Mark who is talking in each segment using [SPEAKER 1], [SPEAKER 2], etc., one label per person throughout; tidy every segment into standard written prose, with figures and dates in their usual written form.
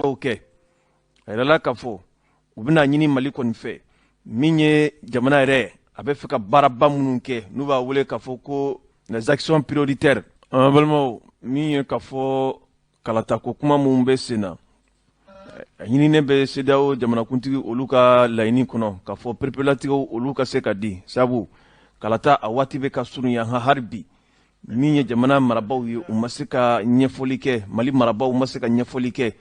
[SPEAKER 1] kɛ a yɛrɛla k'a fɔ u bɛna ɲini Mali kɔni fɛ min ye jamana yɛrɛ a bɛ fɛ ka baaraba minnu kɛ n'u b'a wele k'a fɔ ko les actions prioritaires an balimaw min ye k'a fɔ kalatako kuma minnu bɛ sen na a ɲininen bɛ CEDEAO jamanakuntigi olu ka laɲini kɔnɔ k'a fɔ perepelatigiw olu ka se ka di sabu kalata a waati bɛ ka surunya hali bi min ye jamana marabaw ye u ma se ka ɲɛfɔli kɛ Mali marabaw ma se ka ɲɛfɔli kɛ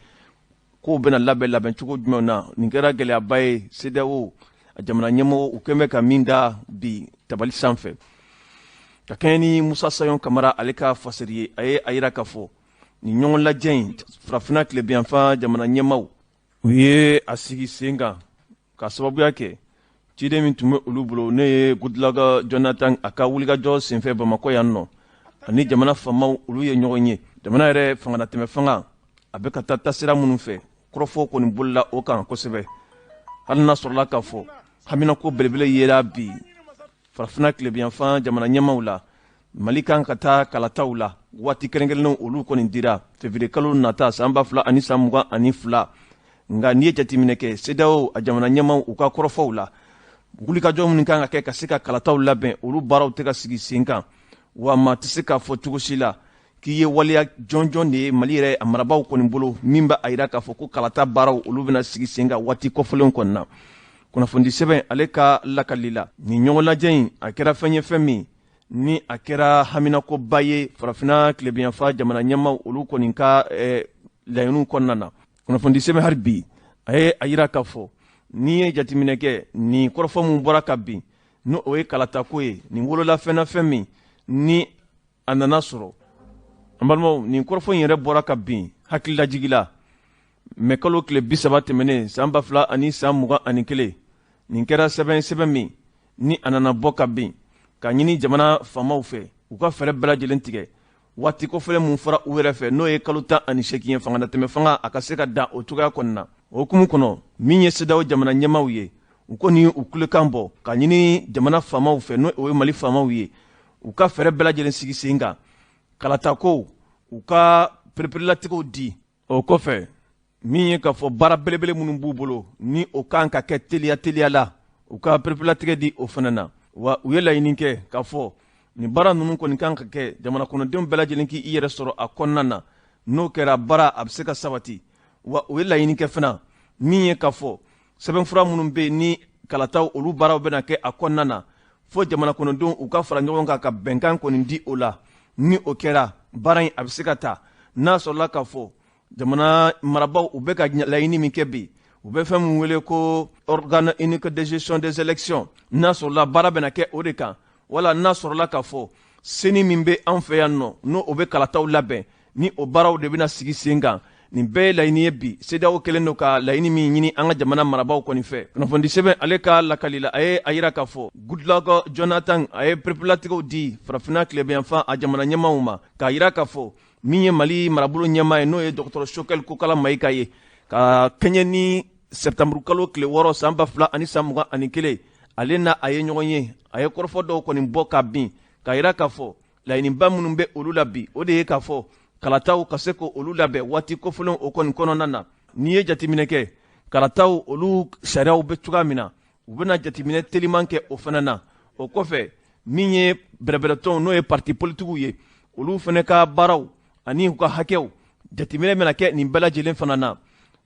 [SPEAKER 1] k'o bɛna labɛn cogo jumɛn na nin kɛra gɛlɛyaba ye CEDEAO a jamana ɲɛmɔgɔ u kɛn bɛ ka min da bi tabali sanfɛ ka kɛɲɛ ni Musa Sayon Kamara ale ka fasɛri ye a ye a yira k'a fɔ nin ɲɔgɔn lajɛ in farafina tilebiyanfan jamana ɲɛmaw u ye a sigi sen kan ka sababuya kɛ ciden min tun bɛ olu bolo ne ye Goodluck Jonathan a ka wulikajɔ senfɛ Bamakɔ yan nɔ ani jamana faamaw olu ye ɲɔgɔn ye jamana yɛrɛ fanganatɛmɛ fanga a bɛ ka taa tasira minnu fɛ kɔrɔfɔ kɔni bolila o kan kosɛbɛ hali n'a sɔrɔla k'a fɔ haminako belebele yera bi farafina tilebiyanfan jamana ɲɛmaw la Mali kan ka taa kalataw la waati kɛrɛnkɛrɛnnenw olu kɔni dira février kalo nata san 2022 nka n'i ye jateminɛ kɛ CEDEAO a jamana ɲɛmaw u ka kɔrɔfɔw la wulikajɔ minnu kan ka kɛ ka se ka kalataw labɛn olu baaraw tɛ ka sigi sen kan wa maa tɛ se k'a fɔ cogo si la k'i ye waleya jɔnjɔn de ye Mali yɛrɛ a marabaw kɔni bolo min bɛ a yira k'a fɔ ko kalata baaraw olu bɛna sigi sen kan waati kɔfɛlenw kɔni na kunnafoni sɛbɛn ale ka lakali la nin ɲɔgɔn lajɛ in a kɛra fɛn ye fɛn min ni a kɛra haminakoba ye farafina tilebiyanfan jamana ɲɛmaw olu kɔni ka laɲiniw kɔnɔna na kunnafoni sɛbɛn hali bi a ye a yira k'a fɔ n'i ye jateminɛ kɛ nin kɔrɔfɔ min bɔra ka bin n'o ye kalatako ye nin wolola fɛn na fɛn min ni a nana sɔrɔ an balimaw nin kɔrɔfɔ in yɛrɛ bɔra ka bin hakililajigi la mɛ kalo tile 30 tɛmɛnen san 2021 nin kɛra sɛbɛn min ni a nana bɔ ka bin ka ɲini jamana faamaw fɛ u ka fɛɛrɛ bɛɛ lajɛlen tigɛ waati kɔfɛlen mun fɔra u yɛrɛ fɛ n'o ye kalo 18 ye fanganatɛmɛ fanga a ka se ka dan o cogoya kɔnɔ na o hukumu kɔnɔ min ye CEDEAO jamana ɲɛmaw ye u kɔni u kulekan bɔ ka ɲini jamana faamaw fɛ n'o ye Mali faamaw ye u ka fɛɛrɛ bɛɛ lajɛlen sigi sen kan kalatako u ka pereperelatigiw di o kɔfɛ min ye k'a fɔ baara belebele minnu b'u bolo ni o kan ka kɛ teliya la u ka perepelatigɛ di o fana na wa u ye laɲini kɛ k'a fɔ nin baara ninnu kɔni kan ka kɛ jamana kɔnɔdenw bɛɛ lajɛlen k'i yɛrɛ sɔrɔ a kɔnɔna na n'o kɛra baara a bɛ se ka sabati wa u ye laɲini kɛ fana min ye k'a fɔ sɛbɛnfura minnu bɛ yen ni kalataw olu baaraw bɛna kɛ a kɔnɔna na fo jamana kɔnɔdenw u ka fara ɲɔgɔn kan ka bɛnkan kɔni di o la ni o kɛra baara in a bɛ se ka taa n'a sɔrɔla k'a fɔ jamana marabaw u bɛ ka laɲini min kɛ bi u bɛ fɛn min wele ko organe unique de gestion des élections n'a sɔrɔla baara bɛna kɛ o de kan wala n'a sɔrɔla k'a fɔ seni min bɛ an fɛ yan nɔ n'o o bɛ kalataw labɛn ni o baaraw de bɛna sigi sen kan nin bɛɛ ye laɲini ye bi CEDEAO kɛlen don ka laɲini min ɲini an ka jamana marabaw kɔni fɛ kunnafoni sɛbɛn ale ka lakali la a ye a yira k'a fɔ Goodluck Jonathan a ye perepelatigiw di farafina tilebiyanfan a jamana ɲɛmaw ma k'a yira k'a fɔ min ye Mali marabolo ɲɛmaa ye n'o ye Dr Choguel Kokala Mayiga ye ka kɛɲɛ ni septembre kalo tile 6 san 2021 ale na a ye ɲɔgɔn ye a ye kɔrɔfɔ dɔw kɔni bɔ ka bin k'a yira k'a fɔ laɲiniba minnu bɛ olu la bi o de ye k'a fɔ kalataw ka se ko olu labɛn waati kɔfɛlenw o kɔni kɔnɔna na n'i ye jateminɛ kɛ kalataw olu sariyaw bɛ cogoya min na u bɛna jateminɛ teliman kɛ o fana na o kɔfɛ min ye bɛrɛbɛrɛtɔnw n'o ye parti politigiw ye olu fana ka baaraw ani u ka hakɛw jateminɛ bɛna kɛ nin bɛɛ lajɛlen fana na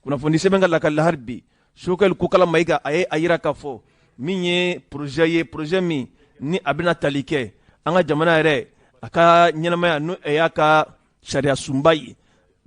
[SPEAKER 1] kunnafoni sɛbɛn ka lakali la hali bi Choguel Kokala Mayiga a ye a yira k'a fɔ min ye projet min ni a bɛna tali kɛ an ka jamana yɛrɛ a ka ɲɛnamaya n'o y'a ka sariya sunba ye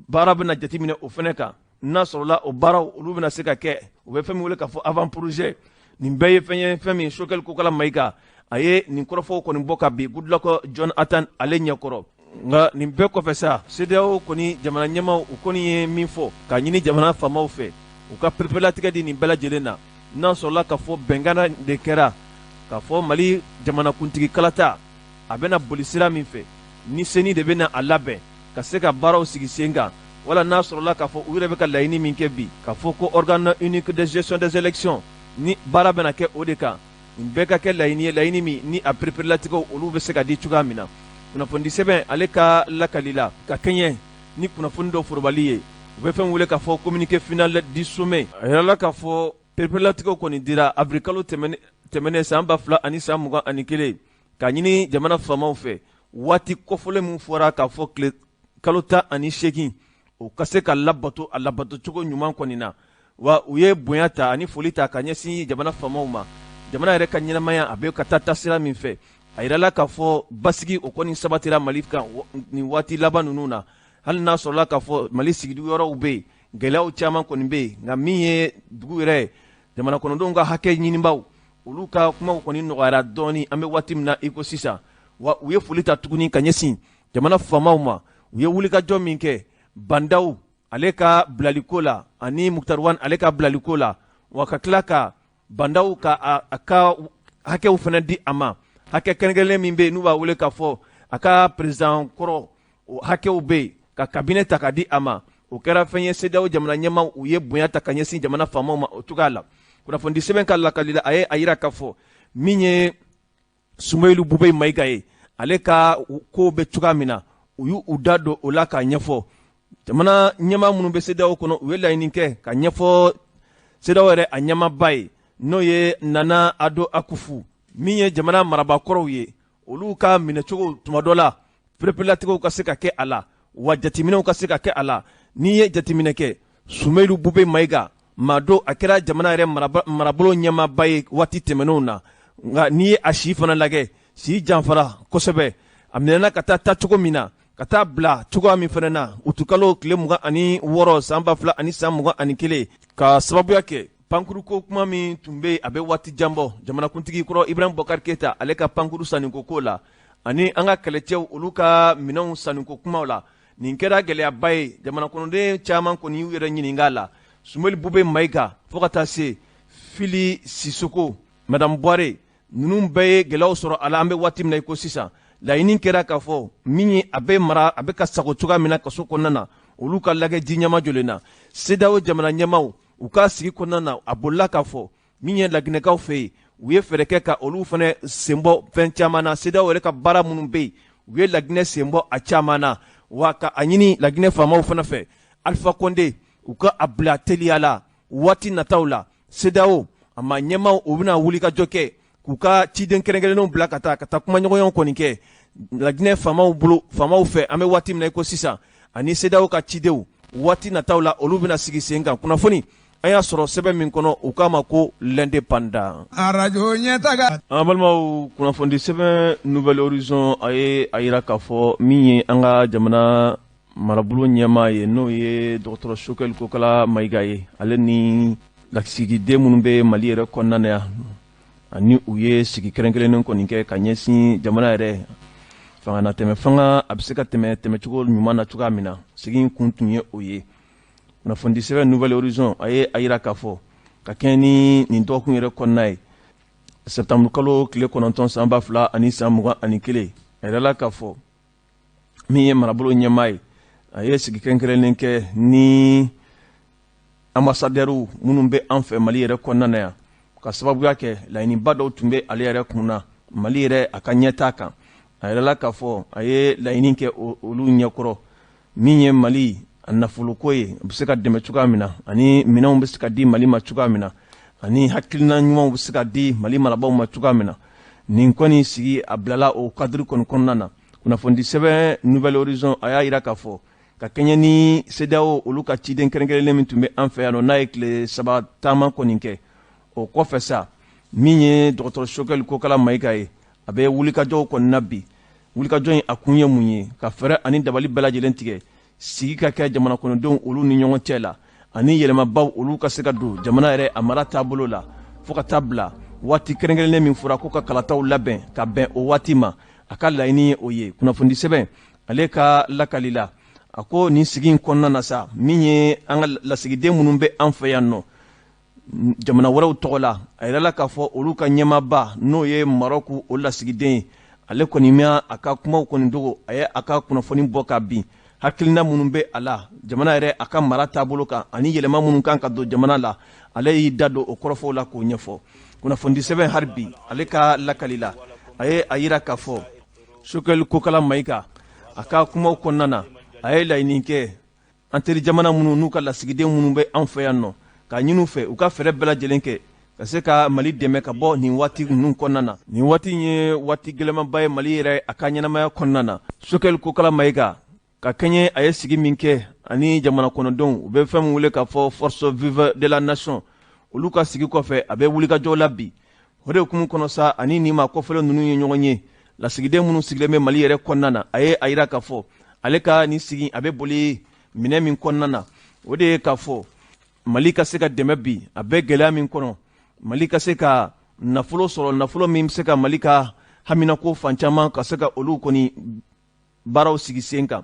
[SPEAKER 1] baara bɛna jateminɛ o fana kan n'a sɔrɔla o baaraw olu bɛna se ka kɛ u bɛ fɛn min wele k'a fɔ avant projet nin bɛɛ ye fɛn min Choguel Kokala Mayiga a ye nin kɔrɔfɔw kɔni bɔ ka bin Goodluck Jonathan ale ɲɛkɔrɔ nka nin bɛɛ kɔfɛ sa CEDEAO kɔni jamana ɲɛmaw u kɔni ye min fɔ ka ɲini jamana faamaw fɛ u ka perepelatigɛ di nin bɛɛ lajɛlen na n'a sɔrɔla k'a fɔ bɛnkan de kɛra k'a fɔ Mali jamanakuntigi kalata a bɛna boli sira min fɛ ni seni de bɛna a labɛn ka se ka baaraw sigi sen kan wala n'a sɔrɔla k'a fɔ u yɛrɛ bɛ ka laɲini min kɛ bi k'a fɔ ko organe unique de gestion des élections ni baara bɛna kɛ o de kan nin bɛɛ ka kɛ laɲini ye laɲini min ni a perepelatigɛw olu bɛ se ka di cogoya min na kunnafoni sɛbɛn ale ka lakali la ka kɛɲɛ ni kunnafoni dɔ forobali ye u bɛ fɛn wele k'a fɔ communiqué final du sommet a yirala k'a fɔ perepelelatigɛw kɔni dira avril kalo tɛmɛnen san 2021 k'a ɲini jamana faamaw fɛ waati kɔfɔlen min fɔra k'a fɔ kalo 18 o ka se ka labato a labato cogo ɲuman kɔni na wa u ye bonya ta ani foli ta ka ɲɛsin jamana faamaw ma jamana yɛrɛ ka ɲɛnamaya a bɛ ka taa sira min fɛ a yirala k'a fɔ basigi o kɔni sabatira Mali kan nin waati laban ninnu na hali n'a sɔrɔla k'a fɔ Mali sigiyɔrɔw bɛ yen gɛlɛyaw caman kɔni bɛ yen nka min ye dugu yɛrɛ jamana kɔnɔdenw ka hakɛ ɲinibaw olu ka kumaw kɔni nɔgɔyara dɔɔni an bɛ waati min na i ko sisan wa u ye foli ta tuguni ka ɲɛsin jamana faamaw ma u ye wulikajɔ min kɛ Bandaw ale ka bilaliko la ani Muktar Wan ale ka bilaliko la wa ka tila ka Bandaw ka a ka hakɛw fana di a ma hakɛ kɛrɛnkɛrɛnlen min bɛ yen n'u b'a wele k'a fɔ a ka président kɔrɔ o hakɛw bɛ yen ka cabinet ta ka di a ma o kɛra fɛn ye CEDEAO jamana ɲɛmaaw u ye bonya ta ka ɲɛsin jamana faamaw ma o cogoya la kunnafoni sɛbɛn ka lakali la a ye a yira k'a fɔ min ye Soumaïla Boubèye Maïga ye ale ka ko bɛ cogoya min na u y'u da don o la k'a ɲɛfɔ jamana ɲɛmaa minnu bɛ CEDEAO kɔnɔ u ye laɲini kɛ ka ɲɛfɔ CEDEAO yɛrɛ a ɲɛmaaba ye n'o ye Nana Ado Akufo min ye jamana marabakɔrɔw ye olu ka minɛcogo tuma dɔ la perepelelatigɛw ka se ka kɛ a la wa jateminɛw ka se ka kɛ a la n'i ye jateminɛ kɛ Soumaïla Boubèye Maïga maa do a kɛra jamana yɛrɛ marabolo ɲɛmaaba ye waati tɛmɛnenw na nka n'i ye a si fana lajɛ si janfara kosɛbɛ a minɛna ka taa cogo min na ka taa bila cogoya min fana na utukalo tile 26 san 2021 ka sababuya kɛ pankuruko kuma min tun bɛ a bɛ waati jan bɔ jamanakuntigi kɔrɔ Ibrahim Boubacar Keita ale ka pankuru saniko ko la ani an ka kɛlɛcɛw olu ka minɛnw saniko kumaw la nin kɛra gɛlɛyaba ye jamana kɔnɔden caman kɔni y'u yɛrɛ ɲininka a la Soumaïla Boubèye Maïga fo ka taa se Fili Sisoko Madame Boire ninnu bɛɛ ye gɛlɛyaw sɔrɔ a la an bɛ waati min na i ko sisan laɲini kɛra k'a fɔ min ye a bɛ ka sago cogoya min na kaso kɔnɔna na olu ka lajɛ ji ɲɛma jɔlen na CEDEAO jamana ɲɛmaaw u ka sigi kɔnɔna na a bolila k'a fɔ min ye laginɛkaw fɛ yen u ye fɛɛrɛ kɛ ka olu fana senbɔ fɛn caman na CEDEAO yɛrɛ ka baara minnu bɛ yen u ye laginɛ senbɔ a caman na wa ka a ɲini laginɛ faamaw fana fɛ Alpha Condé u ka a bila teliya la waati nataw la CEDEAO a ma ɲɛmaaw u bɛna wulikajɔ kɛ k'u ka ciden kɛrɛnkɛrɛnnenw bila ka taa kumaɲɔgɔnyaw kɔni kɛ laginɛ faamaw fɛ an bɛ waati min na i ko sisan ani CEDEAO ka cidenw waati nataw la olu bɛna sigi sen kan kunnafoni an y'a sɔrɔ sɛbɛn min kɔnɔ u k'a ma ko l'indépendant
[SPEAKER 2] arajo ɲɛtaga
[SPEAKER 1] an balimaw kunnafoni sɛbɛn Nouvel Horizon a ye a yira k'a fɔ min ye an ka jamana marabolo ɲɛmaa ye n'o ye dɔgɔtɔrɔ Choguel Kokala Maïga ye ale ni lasigiden minnu bɛ Mali yɛrɛ kɔnɔna na yan ani u ye sigi kɛrɛnkɛrɛnnen kɔni kɛ ka ɲɛsin jamana yɛrɛ fanga na tɛmɛ fanga a bɛ se ka tɛmɛcogo ɲuman na cogoya min na sigi in kun tun ye o ye kunnafoni sɛbɛn Nouvel Horizon a ye a yira k'a fɔ ka kɛɲɛ ni nin dɔgɔkun yɛrɛ kɔnɔna ye septembre kalo tile 9 san 2021 a yirala k'a fɔ min ye marabolo ɲɛmaa ye a ye sigi kɛrɛnkɛrɛnnen kɛ ni ambassadɛriw minnu bɛ an fɛ Mali yɛrɛ kɔnɔna na yan ka sababuya kɛ laɲiniba dɔw tun bɛ ale yɛrɛ kun na Mali yɛrɛ a ka ɲɛtaa kan a yirala k'a fɔ a ye laɲini kɛ olu ɲɛkɔrɔ min ye Mali a nafoloko ye a bɛ se ka dɛmɛ cogoya min na ani minɛnw bɛ se ka di Mali ma cogoya min na ani hakilina ɲumanw bɛ se ka di Mali marabaaw ma cogoya min na nin kɔni sigi a bilala o kadiri kɔni kɔnɔna na kunnafoni sɛbɛn Nouvel Horizon a y'a yira k'a fɔ ka kɛɲɛ ni CEDEAO olu ka ciden kɛrɛnkɛrɛnnen min tun bɛ an fɛ yan n'a ye tile 3 taama kɔni kɛ o kɔfɛ sa min ye dɔgɔtɔrɔ Choguel Kokala Maïga ye a bɛ wulikajɔw kɔni na bi wulikajɔ in a kun ye mun ye ka fɛɛrɛ ani dabali bɛɛ lajɛlen tigɛ sigi ka kɛ jamana kɔnɔdenw olu ni ɲɔgɔn cɛ la ani yɛlɛmabaw olu ka se ka don jamana yɛrɛ a mara taabolo la fo ka taa bila waati kɛrɛnkɛrɛnnen min fɔra ko ka kalataw labɛn ka bɛn o waati ma a ka laɲini ye o ye kunnafoni sɛbɛn ale ka lakali la a ko nin sigi in kɔnɔna na sa min ye an ka lasigiden minnu bɛ an fɛ yan nɔ jamana wɛrɛw tɔgɔ la a yirala k'a fɔ olu ka ɲɛmaaba n'o ye Maroc o lasigiden ye ale kɔni mɛ a ka kumaw kɔni dogo a ye a ka kunnafoni bɔ ka bin hakilina minnu bɛ a la jamana yɛrɛ a ka mara taabolo kan ani yɛlɛma minnu kan ka don jamana la ale y'i da don o kɔrɔfɔw la k'o ɲɛfɔ kunnafoni sɛbɛn hali bi ale ka lakali la a ye a yira k'a fɔ Choguel Kokala Maïga a ka kumaw kɔnɔna na a ye laɲini kɛ an teri jamana minnu n'u ka lasigiden minnu bɛ an fɛ yan nɔ ka ɲini u fɛ u ka fɛɛrɛ bɛɛ lajɛlen kɛ ka se ka Mali dɛmɛ ka bɔ nin waati ninnu kɔnɔna na. Nin waati ye waati gɛlɛmanba ye Mali yɛrɛ a ka ɲɛnamaya kɔnɔna na. Sokɛli Kokala Mayiga ka kɛɲɛ a ye sigi min kɛ ani jamana kɔnɔdenw u bɛ fɛn min wele k'a fɔ force vive de la nation olu ka sigi kɔfɛ a bɛ wulikajɔw la bi. O de hukumu kɔnɔ sa ani nin maa kɔfɛlen ninnu ye ɲɔgɔn ye. Lasigiden minnu sigilen bɛ Mali yɛrɛ kɔnɔna na a ye a yira k'a fɔ ale ka nin sigi a bɛ boli minɛ min kɔnɔna na o de ye k'a fɔ Mali ka se ka dɛmɛ bi a bɛ gɛlɛya min kɔnɔ Mali ka se ka nafolo sɔrɔ nafolo min bɛ se ka Mali ka haminako fan caman ka se ka olu kɔni baaraw sigi sen kan.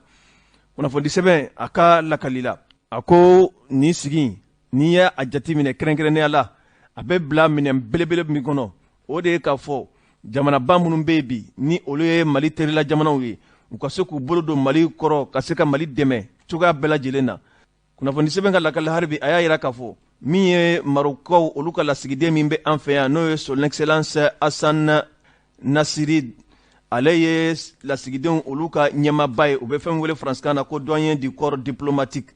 [SPEAKER 1] Kunnafoni sɛbɛn a ka lakali la a ko nin sigi n'i y'a jateminɛ kɛrɛnkɛrɛnnenya la a bɛ bila minɛn belebele min kɔnɔ o de ye k'a fɔ jamanaba minnu bɛ yen bi ni olu ye Mali terila jamanaw ye u ka se k'u bolo don Mali kɔrɔ ka se ka Mali dɛmɛ cogoya bɛɛ lajɛlen na. Kunnafoni sɛbɛn ka lakali haribi a y'a yira k'a fɔ min ye Marokaw olu ka lasigiden min bɛ an fɛ yan n'o ye son excellence Hassan Nasiri ale ye lasigidenw olu ka ɲɛmaaba ye u bɛ fɛn wele faransikan na ko doyen du corps diplomatique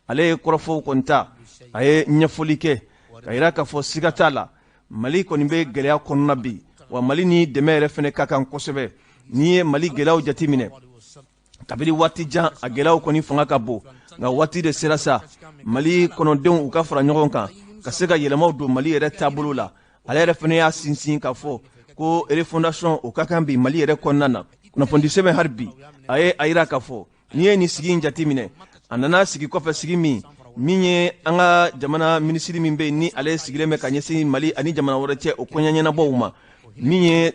[SPEAKER 1] ale ye kɔrɔfɔw kɔni ta a ye ɲɛfɔli kɛ ka yira k'a fɔ siga t'a la Mali kɔni bɛ gɛlɛya kɔnɔna bi wa Mali ni dɛmɛ yɛrɛ fɛnɛ ka kan kosɛbɛ n'i ye Mali gɛlɛyaw jateminɛ kabini waati jan a gɛlɛyaw kɔni fanga ka bon nka waati de sera sa Mali kɔnɔdenw u ka fara ɲɔgɔn kan ka se ka yɛlɛmaw don Mali yɛrɛ taabolo la ale yɛrɛ fɛnɛ y'a sinsin k'a fɔ ko refondation o ka kan bi Mali yɛrɛ kɔnɔna na. Kunnafoni sɛbɛn hali bi a ye a yira k'a fɔ n'i ye nin sigi in jateminɛ a nana sigi kɔfɛ sigi min ye an ka jamana minisiri min bɛ yen ni ale sigilen bɛ ka ɲɛsin Mali ani jamana wɛrɛ cɛ o kɔɲa ɲɛnabɔw ma min ye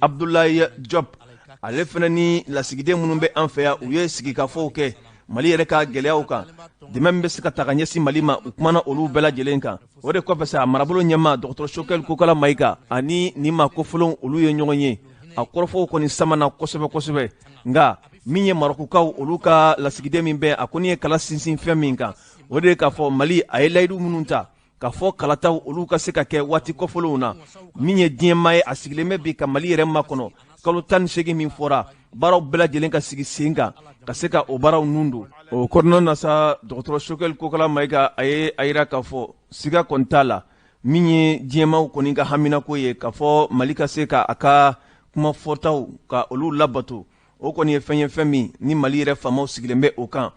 [SPEAKER 1] Abdoulaye Diop ale fɛnɛ ni lasigiden minnu bɛ an fɛ yan u ye sigikafɔw kɛ Mali yɛrɛ ka gɛlɛyaw kan dɛmɛ min bɛ se ka ta ka ɲɛsin Mali ma u kumana olu bɛɛ lajɛlen kan. O de kɔfɛ sa marabolo ɲɛma dɔgɔtɔrɔ Sokɛli Kokala Mayiga ani nin maa kofɔlenw olu ye ɲɔgɔn ye a kɔrɔfɔw kɔni samana kosɛbɛ kosɛbɛ nka min ye Marokukaw olu ka lasigiden min bɛ a kɔni ye kala sinsin fɛn min kan o de ye k'a fɔ Mali a ye layidu minnu ta k'a fɔ kalataw olu ka se ka kɛ waati kɔfɔlenw na min ye diɲɛmaa ye a sigilen bɛ bi ka Mali yɛrɛ makɔnɔ kalo 18 min fɔra baaraw bɛɛ lajɛlen ka sigi sen kan ka se ka o baaraw nun don. O kɔnɔna na sa dɔgɔtɔrɔ Sokɛli Kokala Mayiga a ye a yira k'a fɔ siga kɔni t'a la min ye diɲɛmaaw kɔni ka haminako ye k'a fɔ Mali ka se ka a ka kuma fɔtaw ka olu labato o kɔni ye fɛn ye fɛn min ni Mali yɛrɛ faamaw sigilen bɛ o kan.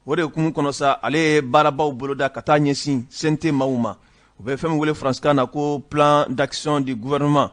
[SPEAKER 1] O de hukumu kɔnɔ sa ale ye baarabaw boloda ka taa ɲɛsin CNT maaw ma u bɛ fɛn min wele faransikan na ko plan d'action du gouvernement.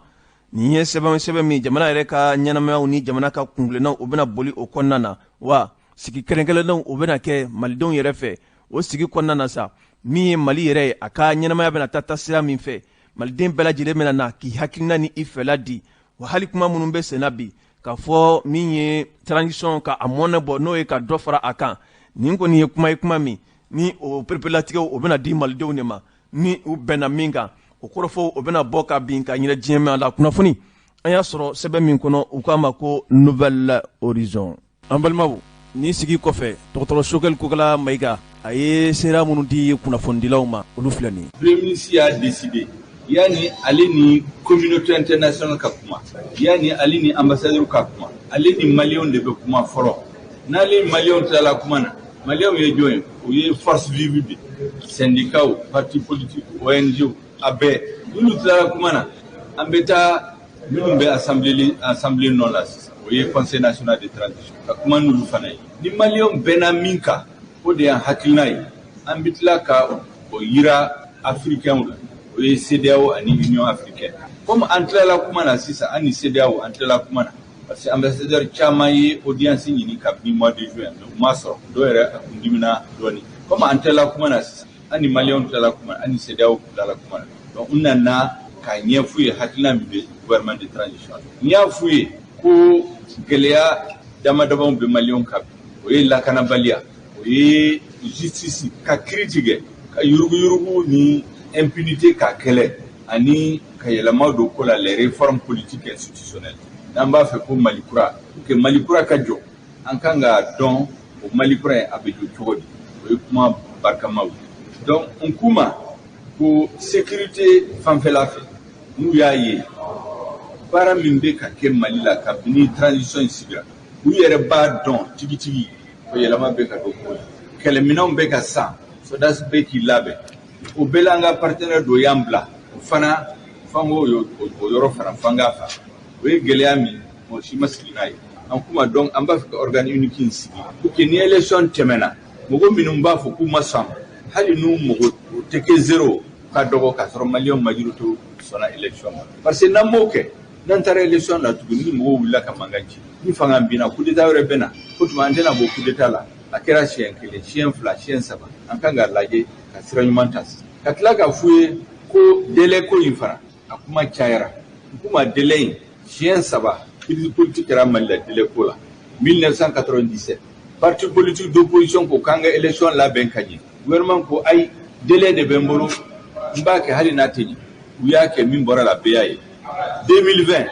[SPEAKER 1] Nin ye sɛbɛn min jamana yɛrɛ ka ɲɛnamayaw ni jamana ka kungilennaw u bɛna boli o kɔnɔna na wa sigi kɛrɛnkɛrɛnnenw u bɛna kɛ malidenw yɛrɛ fɛ o sigi kɔnɔna na sa min ye Mali yɛrɛ ye a ka ɲɛnamaya bɛna taa sira min fɛ maliden bɛɛ lajɛlen bɛna na k'i hakilina ni i fɛla di wa hali kuma minnu bɛ senna bi k'a fɔ min ye transition ka a mɔnɛ bɔ n'o ye ka dɔ fara a kan nin kɔni ye kuma min ni o perepelatigɛw o bɛna di malidenw de ma ni u bɛnna min kan o kɔrɔfɔw o bɛna bɔ ka bin ka ɲinɛ diɲɛma la kunnafoni an y'a sɔrɔ sɛbɛn min kɔnɔ u k'a ma ko nouvelle horizon. An balimaw ni sigi kɔfɛ dɔgɔtɔrɔ Sokɛli Kokala Mayiga a ye seera minnu di kunnafonidilaw ma olu filɛ nin ye. Premier ministre y'a décidé yani ale ni communauté internationale ka kuma yani ale ni ambassadeur ka kuma ale ni maliyɛnw de bɛ kuma fɔlɔ n'ale maliyɛnw tilala kuma na maliyɛnw ye jɔn ye o ye force vive de syndicats parti politique ONG a bɛɛ n'olu tilala kuma na an bɛ taa minnu bɛ assemblée nɔ la sisan o ye conseil national de transition ka kuma n'olu fana ye ni maliyɛnw bɛnna min kan o de y'an hakilina ye an bɛ tila ka o yira africains la o ye CEDEAO ani Union africaine comme an tilala kuma na sisan an ni CEDEAO an tilala kuma na parce que ambassadeur caman ye audience ɲini kabini mois de juin mais u ma sɔrɔ dɔw yɛrɛ a kun dimina dɔɔni comme an tilala kuma na sisan an ni maliyɛnw tilala kuma na an ni CEDEAO tilala kuma na donc n nana ka ɲɛ f'u ye hakilina min bɛ gouvernement de transition n y'a f'u ye ko gɛlɛya damadamaw bɛ maliyɛnw kan o ye lakanabaliya o ye justice ka kiiri tigɛ ka yuruguyurugu ni impunité ka kɛlɛ ani ka yɛlɛma don ko la les réformes politiques institutionnelles n'an b'a fɛ ko Mali kura pour que Mali kura ka jɔ an kan k'a dɔn o Mali kura in a bɛ jɔ cogo di o ye kuma barikamaw ye donc n k'u ma ko sécurité fanfɛla fɛ n'u y'a ye baara min bɛ ka kɛ Mali la kabini transition in sigira u yɛrɛ b'a dɔn tigitigi ko yɛlɛma bɛ ka don ko la
[SPEAKER 2] kɛlɛminɛnw bɛ ka san sodas bɛ k'i labɛn o bɛɛ la an ka partenaire dɔ y'an bila o fana fango o yɔrɔ fana fanga fa o ye gɛlɛya min mɔgɔ si ma sigi n'a ye an kuma dɔn an b'a fɛ ka organe unique in sigi pour que ni élection tɛmɛna mɔgɔ minnu b'a fɔ k'u ma sɔn hali n'u mɔgɔ o tɛ kɛ zéro ka dɔgɔ k'a sɔrɔ maliyɛnw majorité sɔnna élection ma parce que n'an m'o kɛ n'an taara élection na tuguni ni mɔgɔw wulila ka mankan ci ni fanga binna coup d'état wɛrɛ bɛ na o tuma an tɛna bɔ coup d'état la a kɛra siɲɛ 1 siɲɛ 2 siɲɛ 3 an kan ka lajɛ ka sira ɲuman ta ka tila k'a f'u ye ko délai ko in fana a kuma cayara kuma délai in siɲɛ 3 crise politique kɛra Mali la délai ko la 1997 parti politique d'opposition ko k'an ka élection labɛn ka ɲɛ gouvernement ko ayi délai de bɛ n bolo n b'a kɛ hali n'a tɛ ɲɛ u y'a kɛ min bɔra la bɛɛ y'a ye 2020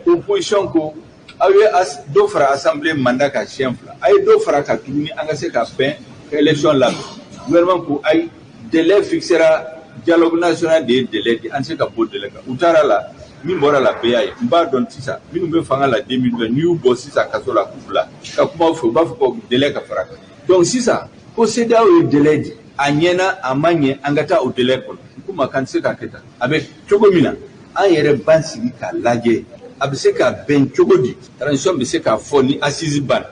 [SPEAKER 2] opposition ko aw ye dɔ fara assemblée mandat ka siɲɛ 2 a ye dɔ fara ka tuguni an ka se ka bɛn ka élection labɛn gouvernement ko ayi délai fixera dialogue national de ye délai di an se ka bɔ délai kan u taara la min bɔra la bɛɛ y'a ye n b'a dɔn sisan minnu bɛ fanga la 2020 n'i y'u bɔ sisan kaso la k'u bila ka kuma fɛ u b'a fɔ ko délai ka fara kan donc sisan ko CEDEAO ye délai di a ɲɛna a ma ɲɛ an ka taa o délai kɔnɔ kuma kan tɛ se ka kɛ tan a bɛ cogo min na an yɛrɛ b'an sigi k'a lajɛ a bɛ se ka bɛn cogo di transition bɛ se k'a fɔ ni assise banna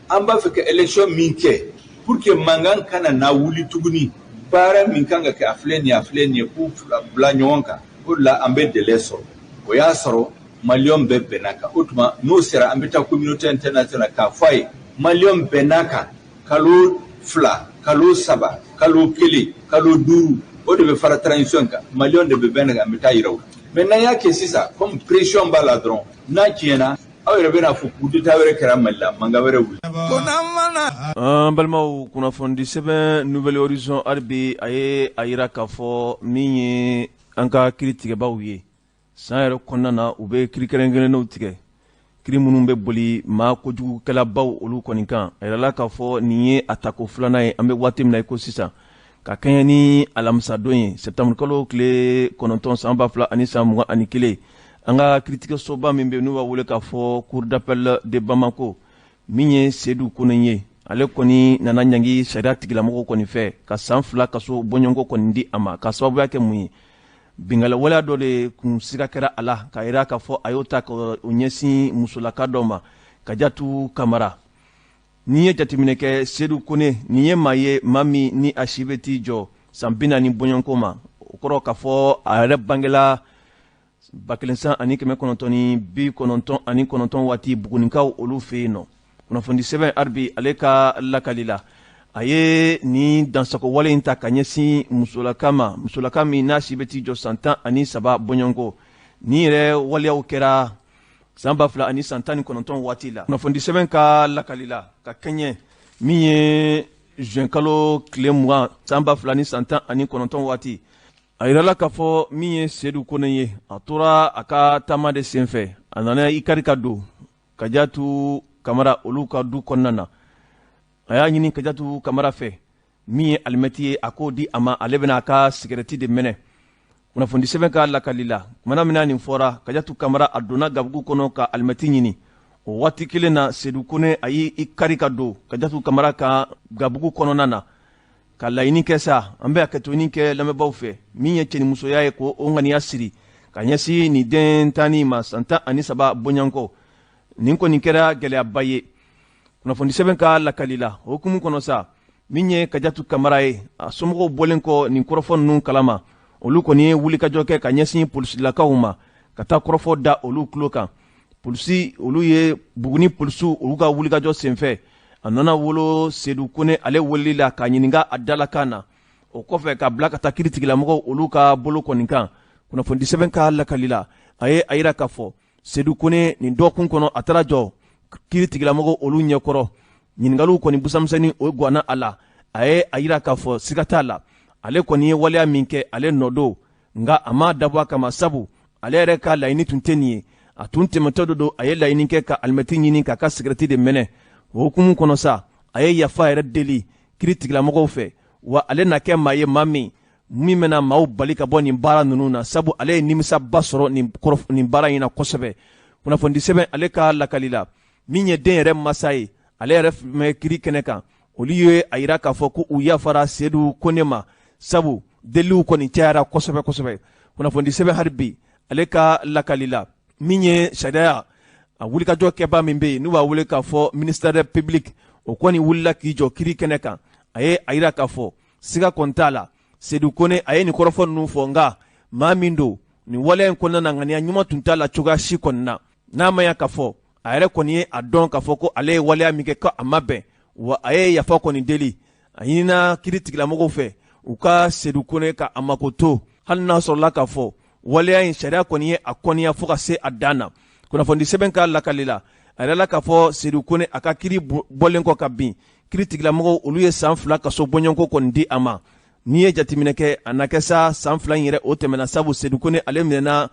[SPEAKER 2] an b'a fɛ ka élection min kɛ pour que mankan kana na wuli tuguni baara min kan ka kɛ a filɛ nin ye k'u bila ɲɔgɔn kan o de la an bɛ délai sɔrɔ o y'a sɔrɔ maliyɛnw bɛɛ bɛnn'a kan o tuma n'o sera an bɛ taa communauté internationale k'a fɔ a ye maliyɛnw bɛnn'a kan kalo 2 kalo 3 kalo 1 kalo 5 o de bɛ fara transition kan maliyɛnw de bɛ bɛn kan an bɛ taa yira u la mais n'an y'a kɛ sisan comme pression b'a la dɔrɔn n'a tiɲɛna aw yɛrɛ bɛna fɔ coup d'état wɛrɛ kɛra Mali la mankan wɛrɛ wuli.
[SPEAKER 1] An balimaw kunnafoni sɛbɛn Nouvel Horizon hali a ye a yira k'a fɔ min ye an ka kiiri tigɛbaaw ye san yɛrɛ kɔnɔna na u bɛ kiiri kɛrɛnkɛrɛnnenw tigɛ kiiri minnu bɛ boli maa kojugukɛlabaw olu kɔni kan a yirala k'a fɔ nin ye a tako 2nan ye an bɛ waati min na i ko sisan ka kɛɲɛ ni alamisadon ye septembre kalo tile 9 san 2021 an ka kiiritigɛsoba min bɛ n'u b'a wele k'a fɔ cour d'appel de Bamako min ye Seydou Kone ye ale kɔni nana ɲangi sariya tigilamɔgɔw kɔni fɛ ka san 2 kaso bɔɲɔgɔnko kɔni di a ma ka sababuya kɛ mun ye bingala waleya dɔ de kun siga kɛra a la k'a yira k'a fɔ a y'o ta ka o ɲɛsin musolaka dɔ ma Kadiatu Kamara n'i ye jateminɛ kɛ Seydou Kone nin ye maa ye maa min ni a si bɛ t'i jɔ san 40 bɔɲɔgɔnko ma o kɔrɔ k'a fɔ a yɛrɛ bangela 1999 waati Bugunikaw olu fɛ yen nɔ kunnafoni sɛbɛn hali ale ka lakali la a ye nin dansago wale in ta ka ɲɛsin musolaka ma musolaka min n'a si bɛ t'i jɔ san 13 bɔɲɔgɔnko nin yɛrɛ waleyaw kɛra san 2019 waati la kunnafoni sɛbɛn ka lakali la ka kɛɲɛ min ye juin kalo tile 20 san 2019 waati a yirala k'a fɔ min ye Seydou Kone ye a tora a ka taama de senfɛ a nana i kari ka don Kadiatu Kamara olu ka du kɔnɔna na a y'a ɲini Kadiatu Kamara fɛ min ye alimɛti ye a k'o di a ma ale bɛna a ka sigɛrɛti de minɛ kunnafoni sɛbɛn ka lakali la tumana min na nin fɔra Kadiatu Kamara a donna gabugu kɔnɔ ka alimɛti ɲini o waati kelen na Seydou Kone a y'i kari ka don Kadiatu Kamara ka gabugu kɔnɔna na ka laɲini kɛ sa an bɛ hakɛtoni kɛ lamɛnbaaw fɛ min ye cɛnimusoya ye ko o ŋaniya siri ka ɲɛsin nin den tanni ma san 13 bɔɲɔgɔnko nin kɔni kɛra gɛlɛyaba ye kunnafoni sɛbɛn ka lakali la o hukumu kɔnɔ sa min ye Kadiatu Kamara ye a somɔgɔw bɔlen kɔ nin kɔrɔfɔ ninnu kalama olu kɔni ye wulikajɔ kɛ ka ɲɛsin polisilakaw ma ka taa kɔrɔfɔ da olu tulo kan polisi olu ye Buguni polisiw olu ka wulikajɔ senfɛ a nana wolo Seydou Kone ale weleli la k'a ɲininka a dalakan na o kɔfɛ ka bila ka taa kiiritigilamɔgɔw olu ka bolo kɔni kan kunnafoni sɛbɛn ka lakali la a ye a yira k'a fɔ Seydou Kone nin dɔgɔkun kɔnɔ a taara jɔ kiiritigilamɔgɔw olu ɲɛkɔrɔ ɲininkaliw kɔni busamisɛnnin o ganna a la a ye a yira k'a fɔ siga t'a la ale kɔni ye waleya min kɛ ale nɔdon nka a ma dabɔ a kama sabu ale yɛrɛ ka laɲini tun tɛ nin ye a tun tɛmɛtɔ de don a ye laɲini kɛ ka alimɛti ɲini k'a ka sigɛrɛti de minɛ o hukumu kɔnɔ sa a ye yafa yɛrɛ deli kiiritigilamɔgɔw fɛ wa ale na kɛ maa ye maa min bɛna maaw bali ka bɔ nin baara ninnu na sabu ale ye nimisaba sɔrɔ nin baara in na kosɛbɛ kunnafoni sɛbɛn ale ka lakali la min ye den yɛrɛ masa ye ale yɛrɛ mɛ kiiri kɛnɛ kan olu ye a yira k'a fɔ ko u yafara Seydou Kone ma sabu deliw kɔni cayara kosɛbɛ kunnafoni sɛbɛn hali bi ale ka lakali la min ye sariya a wulikajɔ kɛba min bɛ yen n'u b'a wele k'a fɔ ministère public o kɔni wulila k'i jɔ kiri kɛnɛ kan a ye a yira k'a fɔ siga kɔni t'a la Seydou Kone a ye nin kɔrɔfɔ ninnu fɔ nka maa min don nin waleya in kɔnɔna na ŋaniya ɲuman tun t'a la cogoya si kɔni na n'a ma ɲɛ k'a fɔ a yɛrɛ kɔni ye a dɔn k'a fɔ ko ale ye waleya min kɛ ko a ma bɛn wa a ye yafa kɔni deli a ɲinina kiiri tigilamɔgɔw fɛ u ka Seydou Kone ka a mako to hali n'a sɔrɔla k'a fɔ waleya in sariya kɔni ye a kɔniya fo ka se a dan na kunnafoni sɛbɛn ka lakali la a yɛrɛ la k'a fɔ Seydou Kone a ka kiiri bɔlen kɔ ka bin kiiri tigilamɔgɔw olu ye san 2 kaso bɔɲɔgɔnko kɔni di a ma n'i ye jateminɛ kɛ a na kɛ sa san 2 in yɛrɛ o tɛmɛna sabu Seydou Kone ale minɛna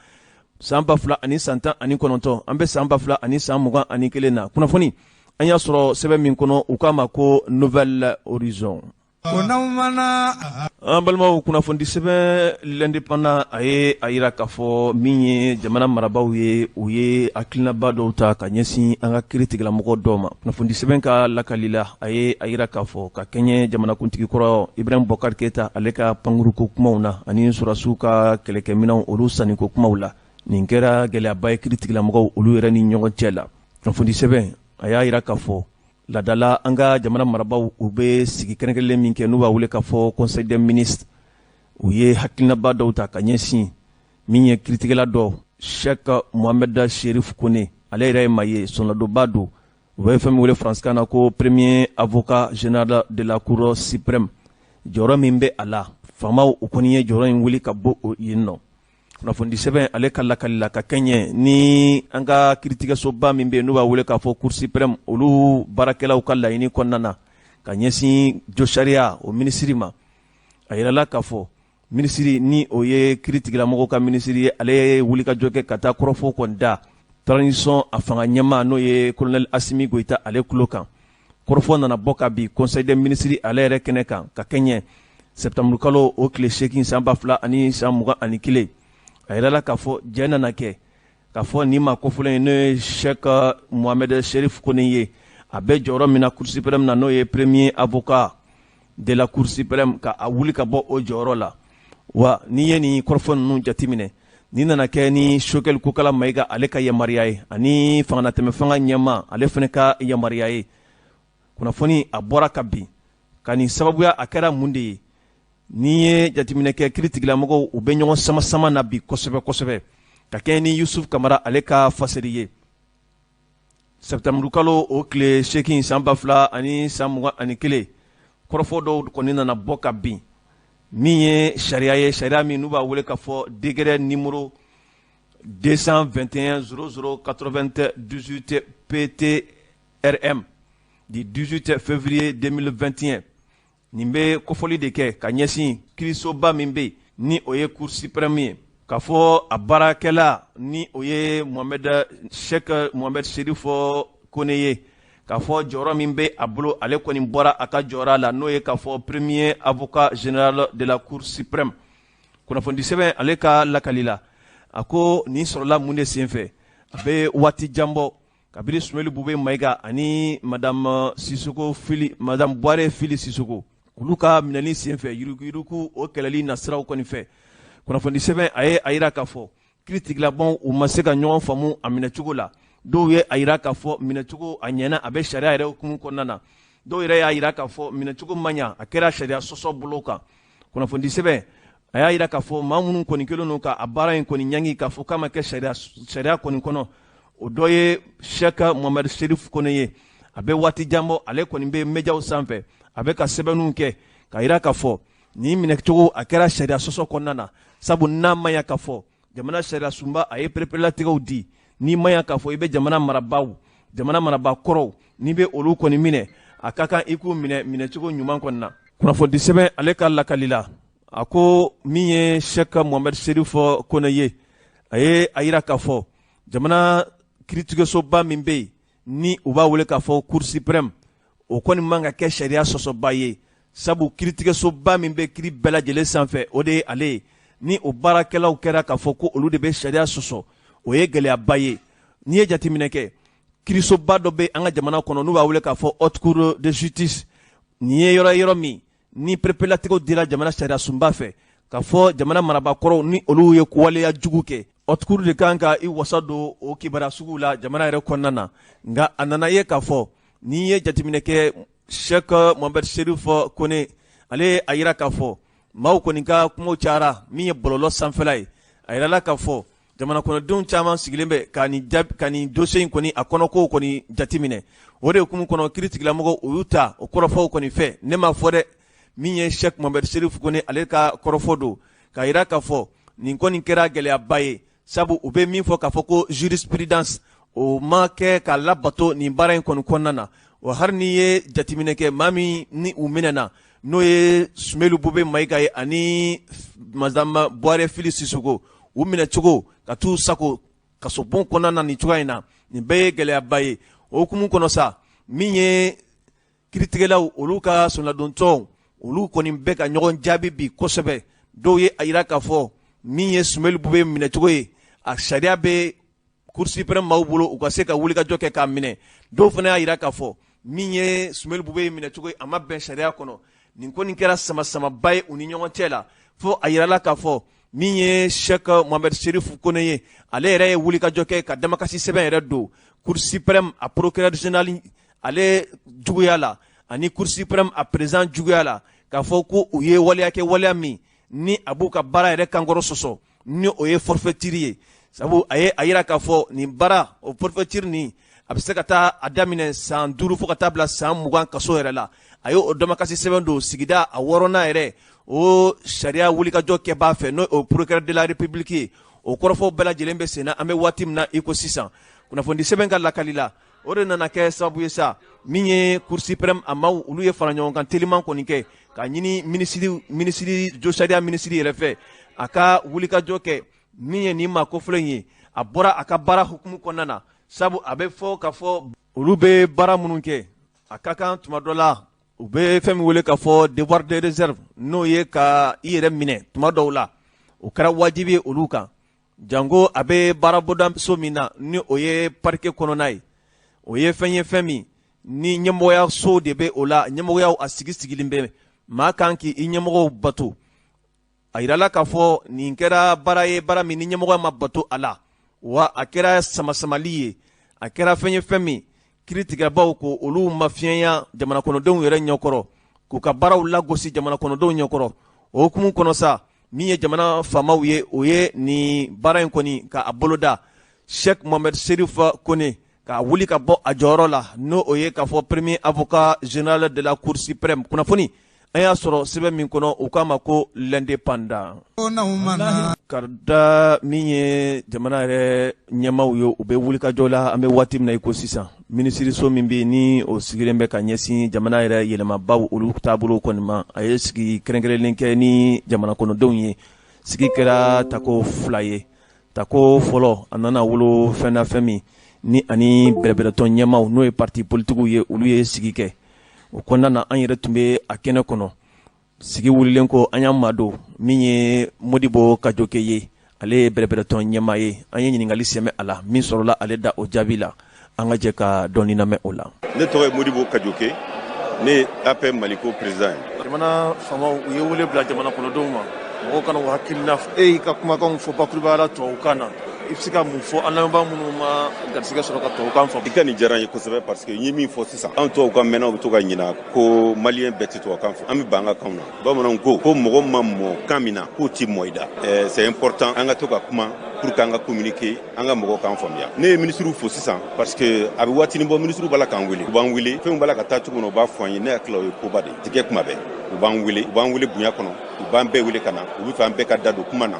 [SPEAKER 1] san 2000 ani san 19 an bɛ san 2000 ani san 21 na kunnafoni an y'a sɔrɔ sɛbɛn min kɔnɔ u k'a ma ko Nouvelle Horizon. An balimaw kunnafoni sɛbɛn l'Indépendant a ye a yira k'a fɔ min ye jamana marabaaw ye u ye hakilinaba dɔw ta ka ɲɛsin an ka kiiri tigilamɔgɔ dɔw ma kunnafoni sɛbɛn ka lakali la a ye a yira k'a fɔ ka kɛɲɛ jamanakuntigi kɔrɔ Ibrahim Boubacar Keita ale ka pankuruko kumaw na ani sɔrɔdasiw ka kɛlɛkɛminɛnw olu sanniko kumaw la nin kɛra gɛlɛyaba ye kiiri tigilamɔgɔw olu yɛrɛ ni ɲɔgɔn cɛ la kunnafoni sɛbɛn a y'a yira k'a fɔ ladala an ka jamana marabaaw u bɛ sigi kɛrɛnkɛrɛnlen min kɛ n'u b'a wele k'a fɔ Conseil des ministres u ye hakilinaba dɔw ta ka ɲɛsin min ye kiiritigɛla dɔ Cheikh Mohamed Cherif Kone ale yɛrɛ ye maa ye sɔnnadoba don u bɛ fɛn min wele faransikan na ko premier avocat général de la Cour suprême jɔyɔrɔ min bɛ a la faamaw u kɔni ye jɔyɔrɔ in wuli ka bɔ yen nɔ kunnafoni sɛbɛn ale ka lakali la ka kɛɲɛ ni an ka kiiritigɛsoba min bɛ yen n'u b'a wele k'a fɔ Cour suprême olu baarakɛlaw ka laɲini kɔnɔna na ka ɲɛsin jo sariya o minisiri ma a yirala k'a fɔ minisiri ni o ye kiiri tigilamɔgɔw ka minisiri ye ale ye wulikajɔ kɛ ka taa kɔrɔfɔ kɔni da transition a fanga ɲɛma n'o ye colonel Assimi Goïta ale tulo kan kɔrɔfɔ nana bɔ ka bin Conseil des ministres ale yɛrɛ kɛnɛ kan ka kɛɲɛ septembre kalo o tile 8 san 2000 ani san 21 a yirala k'a fɔ jɛ nana kɛ k'a fɔ nin maa kofɔlen ye n'o ye Cheikh Mohamed Cherif Kone ye a bɛ jɔyɔrɔ min na Cour suprême na n'o ye premier avocat de la Cour suprême ka a wuli ka bɔ o jɔyɔrɔ la wa n'i ye nin kɔrɔfɔ ninnu jateminɛ nin nana kɛ ni Choguel Kokala Mayiga ale ka yamaruya ye ani fangatɛmɛ fanga ɲɛma ale fana ka yamaruya ye kunnafoni a bɔra ka bin ka nin sababuya a kɛra mun de ye n'i ye jateminɛ kɛ kiiri tigilamɔgɔw u bɛ ɲɔgɔn sama na bi kosɛbɛ ka kɛ ni Yusuf Kamara ale ka fasɛri ye septembre kalo o tile 8 san 2000 ani san 21 kɔrɔfɔ dɔw kɔni nana bɔ ka bin min ye sariya ye sariya min n'u b'a wele k'a fɔ décret numéro 221 0098 PTRM du 18 février 2021 nin bɛ kofɔli de kɛ ka ɲɛsin kiirisoba min bɛ yen ni o ye Cour suprême ye k'a fɔ a baarakɛla ni o ye Cheikh Mohamed Cherif Kone ye k'a fɔ jɔyɔrɔ min bɛ a bolo ale kɔni bɔra a ka jɔyɔrɔ la n'o ye k'a fɔ premier avocat général de la Cour suprême kunnafoni sɛbɛn ale ka lakali la a ko nin sɔrɔla mun de senfɛ a bɛ waati jan bɔ kabini Sumeli Bube Mayiga ani madame Buare Fili Sisoko olu ka minɛli senfɛ yuruguyurugu o kɛlɛli nasiraw kɔni fɛ kunnafoni sɛbɛn a ye a yira k'a fɔ kiiri tigilabɔnw u ma se ka ɲɔgɔn faamu a minɛcogo la dɔw ye a yira k'a fɔ minɛcogo a ɲɛna a bɛ sariya yɛrɛ hukumu kɔnɔna na dɔw yɛrɛ y'a yira k'a fɔ minɛcogo man ɲa a kɛra sariya sɔsɔ bolo kan kunnafoni sɛbɛn a y'a yira k'a fɔ maa minnu kɔni kelen don ka a baara in kɔni ɲangi k'a fɔ k'a ma kɛ sariya kɔni kɔnɔ o dɔ ye Cheikh Mohamed Cherif Kone ye a bɛ waati jan bɔ ale kɔni bɛ médiaw sanfɛ a bɛ ka sɛbɛnninw kɛ k'a yira k'a fɔ nin minɛcogo a kɛra sariya sɔsɔ kɔnɔna na sabu n'a ma ɲa k'a fɔ jamana sariya sunba a ye pereperelatigɛw di n'i ma ɲa k'a fɔ i bɛ jamana marabaa kɔrɔw n'i bɛ olu kɔni minɛ a ka kan i k'u minɛ minɛcogo ɲuman kɔni na kunnafoni sɛbɛn ale ka lakali la a ko min ye Cheikh Mohamed Cherif Kone ye a ye a yira k'a fɔ jamana kiiritigɛsoba min bɛ yen ni u b'a wele k'a fɔ Cour suprême o kɔni man ka kɛ sariya sɔsɔba ye sabu kiiritigɛsoba min bɛ kiiri bɛɛ lajɛlen sanfɛ o de ye ale ye ni o baarakɛlaw kɛra k'a fɔ ko olu de bɛ sariya sɔsɔ o ye gɛlɛyaba ye n'i ye jateminɛ kɛ kiirisoba dɔ bɛ an ka jamana kɔnɔ n'u b'a wele k'a fɔ haute cour de justice ni ye yɔrɔ min ni perepelatigɛw dira jamana sariya sunba fɛ k'a fɔ jamana marabakɔrɔw ni olu ye waleya jugu kɛ ɔtukuru de kan ka I wasa don o kibaruya sugu la jamana yɛrɛ kɔnɔna na nka a nana ye k'a fɔ n'i ye jateminɛ kɛ Sheikh Mohamed Sherif Kone ale a yira k'a fɔ maaw kɔni ka kumaw cayara min ye bɔlɔlɔ sanfɛla ye a yirala k'a fɔ jamana kɔnɔdenw caman sigilen bɛ ka nin dossier in kɔni a kɔnɔkow kɔni jateminɛ o de hukumu kɔnɔ kiiri tigilamɔgɔw o y'u ta o kɔrɔfɔw kɔni fɛ ne ma fɔ dɛ min ye Sheikh Mohamed Sherif Kone ale ka kɔrɔfɔ don k'a yira k'a fɔ nin kɔni kɛra gɛlɛyaba ye sabu u bɛ min fɔ k'a fɔ ko jurisprudence o ma kɛ ka labato nin baara in kɔni kɔnɔna na o hari n'i ye jateminɛ kɛ maa min ni u minɛna n'o ye Sumelu Bube Mayiga ye ani Madame Buhare Fili Sisoko u minɛ cogo ka t'u sago kasobon kɔnɔna na nin cogoya in na nin bɛɛ ye gɛlɛyaba ye o hukumu kɔnɔ sa min ye kiiritigɛlaw olu ka sɔnnadontɔw olu kɔni bɛ ka ɲɔgɔn jaabi bi kosɛbɛ dɔw ye a yira k'a fɔ min ye Sumelu Bube minɛ cogo ye a sariya bɛ Cour suprême maaw bolo u ka se ka wulikajɔ kɛ k'a minɛ dɔw fana y'a yira k'a fɔ min ye Sumelu Bube minɛ cogo ye a ma bɛn sariya kɔnɔ nin kɔni kɛra sama-samaba ye u ni ɲɔgɔn cɛ la fo a yirala k'a fɔ min ye Sheikh Mohamed Sherif Kone ye ale yɛrɛ ye wulikajɔ kɛ ka damakasi sɛbɛn yɛrɛ don Cour suprême a procureur général ale juguya la ani Cour suprême a président juguya la k'a fɔ ko u ye waleya kɛ waleya min ni a b'u ka baara yɛrɛ kankɔrɔ sɔsɔ ni o ye forfaiture ye sabu a ye a yira k'a fɔ nin baara o forfaiture nin a bɛ se ka taa a daminɛ san 5 fo ka taa bila san 20 kaso yɛrɛ la a y'o damakasi sɛbɛn don sigida a 6nan yɛrɛ o sariya wulikajɔ kɛbaa fɛ n'o o procureur de la république ye o kɔrɔfɔw bɛɛ lajɛlen bɛ sen na an bɛ waati min na i ko sisan kunnafoni sɛbɛn ka lakali la o de nana kɛ sababu ye sa min ye Cour suprême a maaw olu ye fara ɲɔgɔn kan teliman kɔni kɛ ka ɲini minisiri jo sariya minisiri yɛrɛ fɛ a ka wulikajɔ kɛ min ye nin maa kofɔlen in ye a bɔra a ka baara hukumu kɔnɔna na sabu a bɛ fɔ k'a fɔ olu bɛ baara minnu kɛ a ka kan tuma dɔ la u bɛ fɛn min wele k'a fɔ devoir de réserve n'o ye ka I yɛrɛ minɛ tuma dɔw la o kɛra wajibi ye olu kan jango a bɛ baarabɔda so min na ni o ye parquet kɔnɔna ye o ye fɛn ye fɛn min ni ɲɛmɔgɔya so de bɛ o la ɲɛmɔgɔyaw a sigilen bɛ maa kan k'i ɲɛmɔgɔw bato a yirala k'a fɔ nin kɛra baara ye baara min ni ɲɛmɔgɔya ma bato a la wa a kɛra sama-samali ye a kɛra fɛn ye fɛn min kiiritigɛbaaw ko olu ma fiɲɛya jamana kɔnɔdenw yɛrɛ ɲɛkɔrɔ k'u ka baaraw lagosi jamana kɔnɔdenw ɲɛkɔrɔ o hukumu kɔnɔ sa min ye jamana faamaw ye o ye nin baara in kɔni k'a boloda Sheikh Mohamed Sherif Kone k'a wuli ka bɔ a jɔyɔrɔ la n'o o ye k'a fɔ premier avocat général de la Cour suprême kunnafoni an y'a sɔrɔ sɛbɛn min kɔnɔ u k'a ma ko l'indépendant ka da min ye jamana yɛrɛ ɲɛmaw ye u bɛ wulikajɔ la an bɛ waati min na i ko sisan minisiriso min bɛ yen ni o sigilen bɛ ka ɲɛsin jamana yɛrɛ yɛlɛmabaw olu taabolo kɔni ma a ye sigi kɛrɛnkɛrɛnlen kɛ ni jamana kɔnɔdenw ye sigi kɛra tako 2 ye tako fɔlɔ a nana wolo fɛn na fɛn min ni ani bɛrɛbɛrɛtɔn ɲɛmaw n'o ye parti politigiw ye olu ye sigi kɛ o kɔnɔna na an yɛrɛ tun bɛ a kɛnɛ kɔnɔ sigi wulilen ko an y'an madon min ye Modibo Kajoke ye ale ye bɛrɛbɛrɛtɔn ɲɛmaa ye an ye ɲininkali sɛmɛ a la min sɔrɔla ale da o jaabi la an ka jɛ ka dɔɔni lamɛn o la.
[SPEAKER 3] Ne tɔgɔ ye Modibo Kajoke ne ye APR Maliko président ye.
[SPEAKER 1] Jamana faamaw u ye wele bila jamana kɔnɔdenw ma mɔgɔw kana u hakilina e y'i ka kumakanw fɔ bakurubaya la tubabukan na i bɛ se ka mun fɔ an lamɛnbaa minnu ma garisigɛ sɔrɔ ka tubabukan fɔ. I
[SPEAKER 3] ka nin diyara n ye kosɛbɛ parce que n ye min fɔ sisan an tubabukan mɛnna u bɛ to ka ɲina ko maliyɛn bɛɛ tɛ tubabukan fɔ an bɛ ban an ka kanw na bamananw ko mɔgɔ ma mɔ kan min na k'o tɛ mɔ i da c'est important an ka to ka kuma pour que an ka communiquer an ka mɔgɔw k'an faamuya. Ne ye ministre fo sisan parce que a bɛ waatinin bɔ ministre b'a la k'an wele u b'an wele fɛnw b'a la ka taa cogo min na u b'a fɔ an ye ne hakili la o ye koba de tigɛ kuma bɛɛ u b'an wele bonya kɔnɔ u b'an bɛɛ wele ka na u bɛ fɛ an bɛɛ ka da don kuma na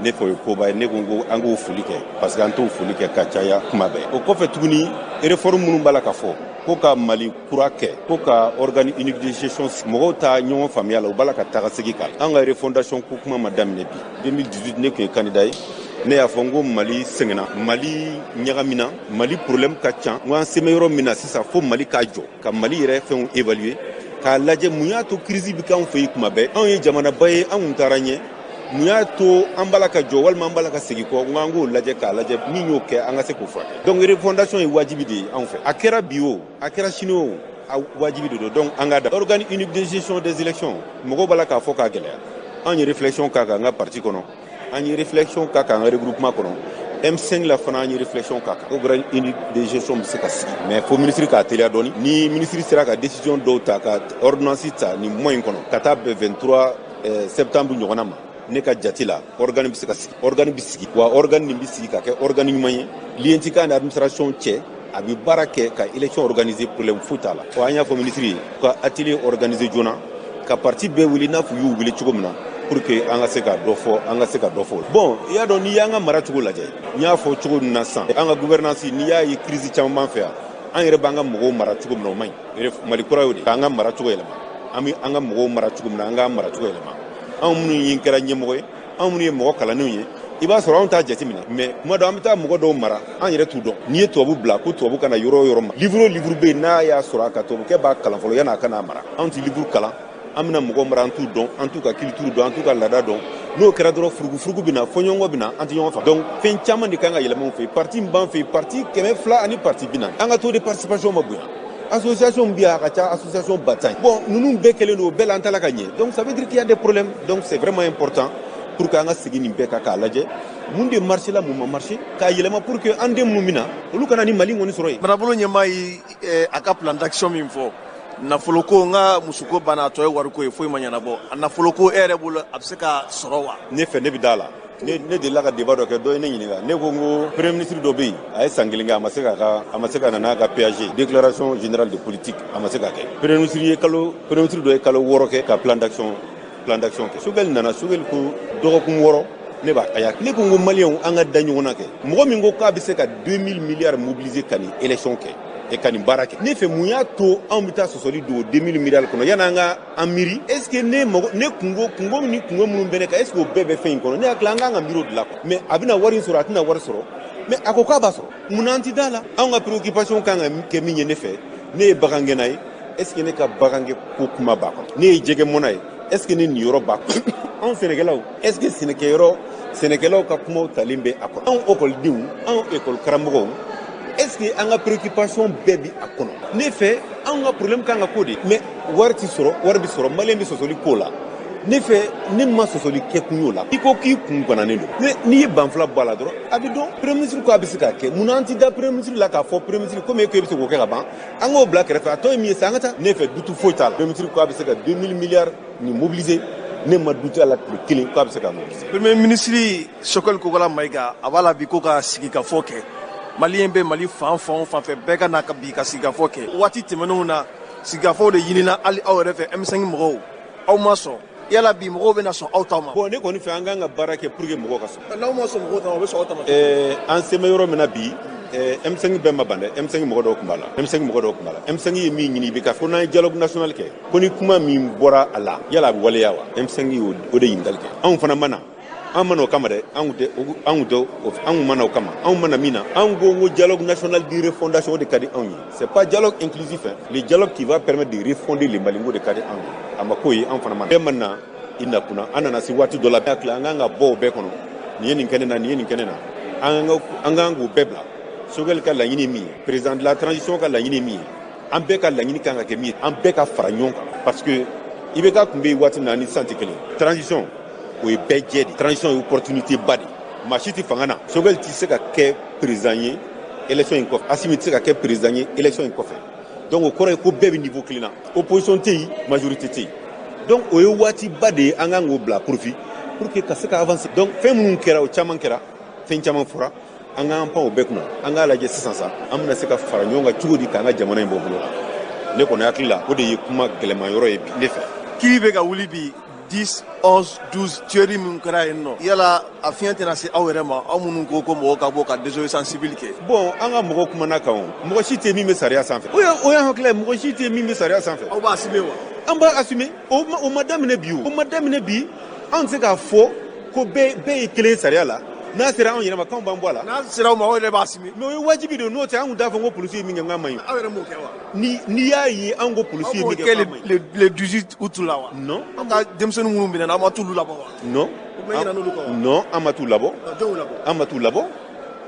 [SPEAKER 3] ne fɔ o ye koba ye ne ko an k'o foli kɛ parce que an t'o foli kɛ ka caya kuma bɛɛ o kɔfɛ tuguni réforme minnu b'a la ka fɔ ko ka Mali kura kɛ ko ka organe unique de gestion mɔgɔw ta ɲɔgɔn faamuya la u b'a la ka taga segin kan an ka refondation ko kuma ma daminɛ bi 2018 ne tun ye candidat ye ne y'a fɔ n ko Mali sɛgɛnna Mali ɲagamina Mali problème ka ca n ko an se bɛ yɔrɔ min na sisan fo Mali k'a jɔ ka Mali yɛrɛ fɛnw évaluer k'a lajɛ mun y'a to crise bɛ k'anw fɛ yen kuma bɛɛ anw ye jamanaba ye anw tun taara ɲɛ mun y'a to an b'a la ka jɔ walima an b'a la ka segin kɔ n ko an k'o lajɛ k'a lajɛ min y'o kɛ an ka se k'o furakɛ donc refondation ye wajibi de ye anw fɛ a kɛra bi o a kɛra sini o a wajibi do donc an ka da organe unique de gestion des élections mɔgɔ b'a la k'a fɔ k'a gɛlɛya an ye réflexion k'a kan an ka parti kɔnɔ an ye réflexion k'a kan an ka regroupement kɔnɔ M5 la fana an ye réflexion k'a kan organe unique de gestion bɛ se ka sigi mais fo ministre k'a teliya dɔɔni ni ministre sera ka décision dɔw ta ka ordonnance ta ni mois in kɔnɔ ka taa bɛn 23 septembre ɲɔgɔnna ma ne ka jate la organe bɛ se ka sigi organe bɛ sigi wa organe nin bɛ sigi ka kɛ organe ɲuman ye lienti ka ni administration cɛ a bɛ baara kɛ ka élection organiser problème foyi t'a la wa an y'a fɔ ministre ye ka atelier organiser joona ka parti bɛɛ wuli n'a fɔ u y'u wuli cogo min na pour que an ka se ka dɔ fɔ bon i y'a dɔn n'i y'an ka mara cogo lajɛ n y'a fɔ cogo min na sisan an ka gouvernance n'i y'a ye crise caman b'an fɛ yan an yɛrɛ b'an ka mɔgɔw mara cogo min na o man ɲi mali kura y'o de k'an ka mara cogo yɛlɛma an bɛ an ka mɔgɔw mara cogo min na an k'an mara cogo yɛlɛma anw minnu ye kɛra ɲɛmɔgɔ ye anw minnu ye mɔgɔ kalannenw ye i b'a sɔrɔ anw t'a jate minɛ mais kuma dɔ an bɛ taa mɔgɔ dɔw mara an yɛrɛ t'u dɔn n'i ye tubabu bila ko tubabu kana yɔrɔ o yɔrɔ ma livre o livre bɛ yen n'a y'a sɔrɔ a ka tubabukɛ b'a kalan fɔlɔ yan'a ka n'a mara anw tɛ livre kalan an bɛna mɔgɔ mara an t'u dɔn an t'u ka culture dɔn an t'u ka laada dɔn n'o kɛra dɔrɔn furugufurugu bɛ na fɔɲɔgɔnkɔ bɛ na an tɛ ɲɔgɔn faamu donc fɛn caman de kan ka yɛlɛma anw fɛ yen parti min b'an fɛ yen parti 200 ani parti 40 an ka taux de participation ma bonya association bi a ka ca association batan bon ninnu bɛɛ kɛlen don bɛɛ la an tala ka ɲɛ donc ça veut dire qu'il y a des problèmes donc c'est vraiment important pour que an ka segin nin bɛɛ kan k'a lajɛ mun de marché la mun ma marché k'a yɛlɛma pour que an den minnu bɛ na olu kana ni mali kɔni sɔrɔ yen.
[SPEAKER 1] marabolo ɲɛmaa ye a ka plan d'action min fɔ nafoloko n ka musuko banna a tɔ ye wariko ye foyi ma ɲɛnabɔ a nafoloko e yɛrɛ bolo a bɛ se ka sɔrɔ wa.
[SPEAKER 3] ne fɛ ne bɛ da la ne delila ka débat dɔ kɛ dɔ ye ne ɲininka ne ko n ko premier ministre dɔ bɛ yen a ye san 1 kɛ a ma se ka na n'a ka PAG déclaration générale de politique a ma se ka kɛ premier ministre dɔ ye kalo 6 kɛ ka plan d'action kɛ Sogɛli nana Sogɛli ko dɔgɔkun 6 ne b'a kaya ne ko n ko maliyɛnw an ka da ɲɔgɔn na kɛ mɔgɔ min ko k'a bɛ se ka 2000 milliards mobiliser ka nin élection kɛ ka nin baara kɛ ne fɛ mun y'a to anw bɛ taa sɔsɔli don 2000 milliards kɔnɔ yanni an ka an miiri est ce que ne kungo ni kungo minnu bɛ ne kan est ce que o bɛɛ bɛ fɛn in kɔnɔ ne hakili an kan ka miiri o de la quoi mais a bɛna wari in sɔrɔ a tɛna wari sɔrɔ mais a ko k'a b'a sɔrɔ munna an tɛ da la anw ka préoccupation kan ka kɛ min ye ne fɛ ne ye bagangɛnna ye est ce que ne ka bagangɛ ko kuma b'a kɔnɔ ne ye jɛgɛmɔna ye est ce que ne nin yɔrɔ b'a kɔnɔ anw sɛnɛkɛlaw est ce que sɛnɛkɛlaw ka kumaw talen bɛ a kɔnɔ anw ekɔlidenw anw ekɔli karamɔgɔw est ce que an ka préoccupation bɛɛ bi a kɔnɔ ne fɛ anw ka problème kan ka ko de mais wari tɛ sɔrɔ wari bɛ sɔrɔ maliyɛn bɛ sɔsɔli ko la ne fɛ ne ma sɔsɔli kɛ kun y'o la i ko k'i kun gananen don n'i ye banfula bɔ a la dɔrɔn a bɛ dɔn premier ministre ko a bɛ se k'a kɛ munna an tɛ da premier ministre la k'a fɔ premier ministre komi e ko e bɛ se k'o kɛ ka ban an k'o bila kɛrɛfɛ a tɔ ye min ye sa an ka taa ne fɛ dutu foyi t'a la premier ministre ko a bɛ se ka 2000 milliards ni mobiliser ne ma dutu a la tile kelen ko a bɛ se ka mobiliser.
[SPEAKER 1] premier ministre Sogɛli Kokala Mayiga a b'a la bi ko ka sigikafɔ kɛ maliyɛn bɛ mali fan fɛ bɛɛ ka na ka bi ka sigikafɔ kɛ waati tɛmɛnenw na sigikafɔw de ɲinina hali aw yɛrɛ fɛ M5 mɔgɔw aw ma sɔn yala bi mɔgɔw bɛna sɔn aw ta ma. bon
[SPEAKER 3] ne kɔni fɛ an kan ka baara kɛ pour que mɔgɔw ka sɔn.
[SPEAKER 1] n'aw ma sɔn mɔgɔw ta ma o bɛ sɔn aw ta ma.
[SPEAKER 3] an se bɛ yɔrɔ min na bi M5 bɛɛ ma ban dɛ M5 mɔgɔ dɔw tun b'a la M5 ye min ɲini i bɛ ka fɔ n'an ye dialogue national kɛ ko ni kuma min bɔra a la yala a bɛ waleya wa M5 y'o de ɲininkali kɛ anw fana mana an mana o kama dɛ anw mana o kama anw mana min na anw ko dialogue national de refondation o de ka di anw ye c'est pas dialogue inclusif hein le dialogue qui va permettre de refonder le Mali o de ka di anw ye a ma k'o ye anw fana mana bɛɛ ma na i na kunna an nana se waati dɔ la an kan ka bɔ o bɛɛ kɔnɔ nin ye nin kɛ ne na nin ye nin kɛ ne na an kan k'o bɛɛ bila Sogɛli ka laɲini min ye président de la transition ka laɲini min ye an bɛɛ ka laɲini kan ka kɛ min ye an bɛɛ ka fara ɲɔgɔn kan parce que IBK tun bɛ yen waati min na ani sisan tɛ kelen transition o ye bɛɛ jɛ de transition ye opportunité ba de maa si tɛ fanga na Sogɛli tɛ se ka kɛ président ye élection in kɔfɛ Asimi tɛ se ka kɛ président ye élection in kɔfɛ donc o kɔrɔ ye ko bɛɛ bɛ niveau kelen na opposition tɛ yen majorité tɛ yen donc o ye waati ba de ye an kan k'o bila profit pour que ka se ka avancer donc fɛn minnu kɛra o caman kɛra fɛn caman fɔra an k'an pan o bɛɛ kunna an k'a lajɛ sisan sa an bɛna se ka fara ɲɔgɔn kan cogo di k'an ka jamana in bɔ bolo la ne kɔni hakili la o de ye kuma gɛlɛma yɔrɔ ye bi ne fɛ. Kiiri
[SPEAKER 1] bɛ ka wuli bi 10, 11, 12 tueries min kɛra yen nɔ yala a fiɲɛ tɛna se aw yɛrɛ ma aw minnu ko mɔgɔw ka bɔ ka désobéissance civile kɛ.
[SPEAKER 3] bon an ka mɔgɔw kumana kan o mɔgɔ si tɛ min bɛ sariya sanfɛ o y'an hakili ye mɔgɔ si tɛ min bɛ sariya sanfɛ.
[SPEAKER 1] aw b'a assumer wa.
[SPEAKER 3] an b'a assumer o ma daminɛ bi o ma daminɛ bi anw tɛ se k'a fɔ ko bɛɛ ye kelen sariya la n'a sera anw yɛrɛ ma k'anw b'an bɔ a la. n'a
[SPEAKER 1] sera aw ma aw yɛrɛ b'a assumer.
[SPEAKER 3] mais o ye wajibi de n'o tɛ an tun t'a fɔ ko polisi ye min kɛ n k'a ma ɲi.
[SPEAKER 1] aw yɛrɛ m'o kɛ wa.
[SPEAKER 3] n'i y'a ye an ko polisi ye min kɛ k'a ma ɲi.
[SPEAKER 1] le 18 août la wa.
[SPEAKER 3] non.
[SPEAKER 1] an ka denmisɛnnin minnu minɛna an ma t'olu labɔ wa.
[SPEAKER 3] non.
[SPEAKER 1] o bɛ ɲinɛ n'olu kɔ wa.
[SPEAKER 3] non an ma t'u labɔ.
[SPEAKER 1] jɔnw labɔ.
[SPEAKER 3] an ma t'u labɔ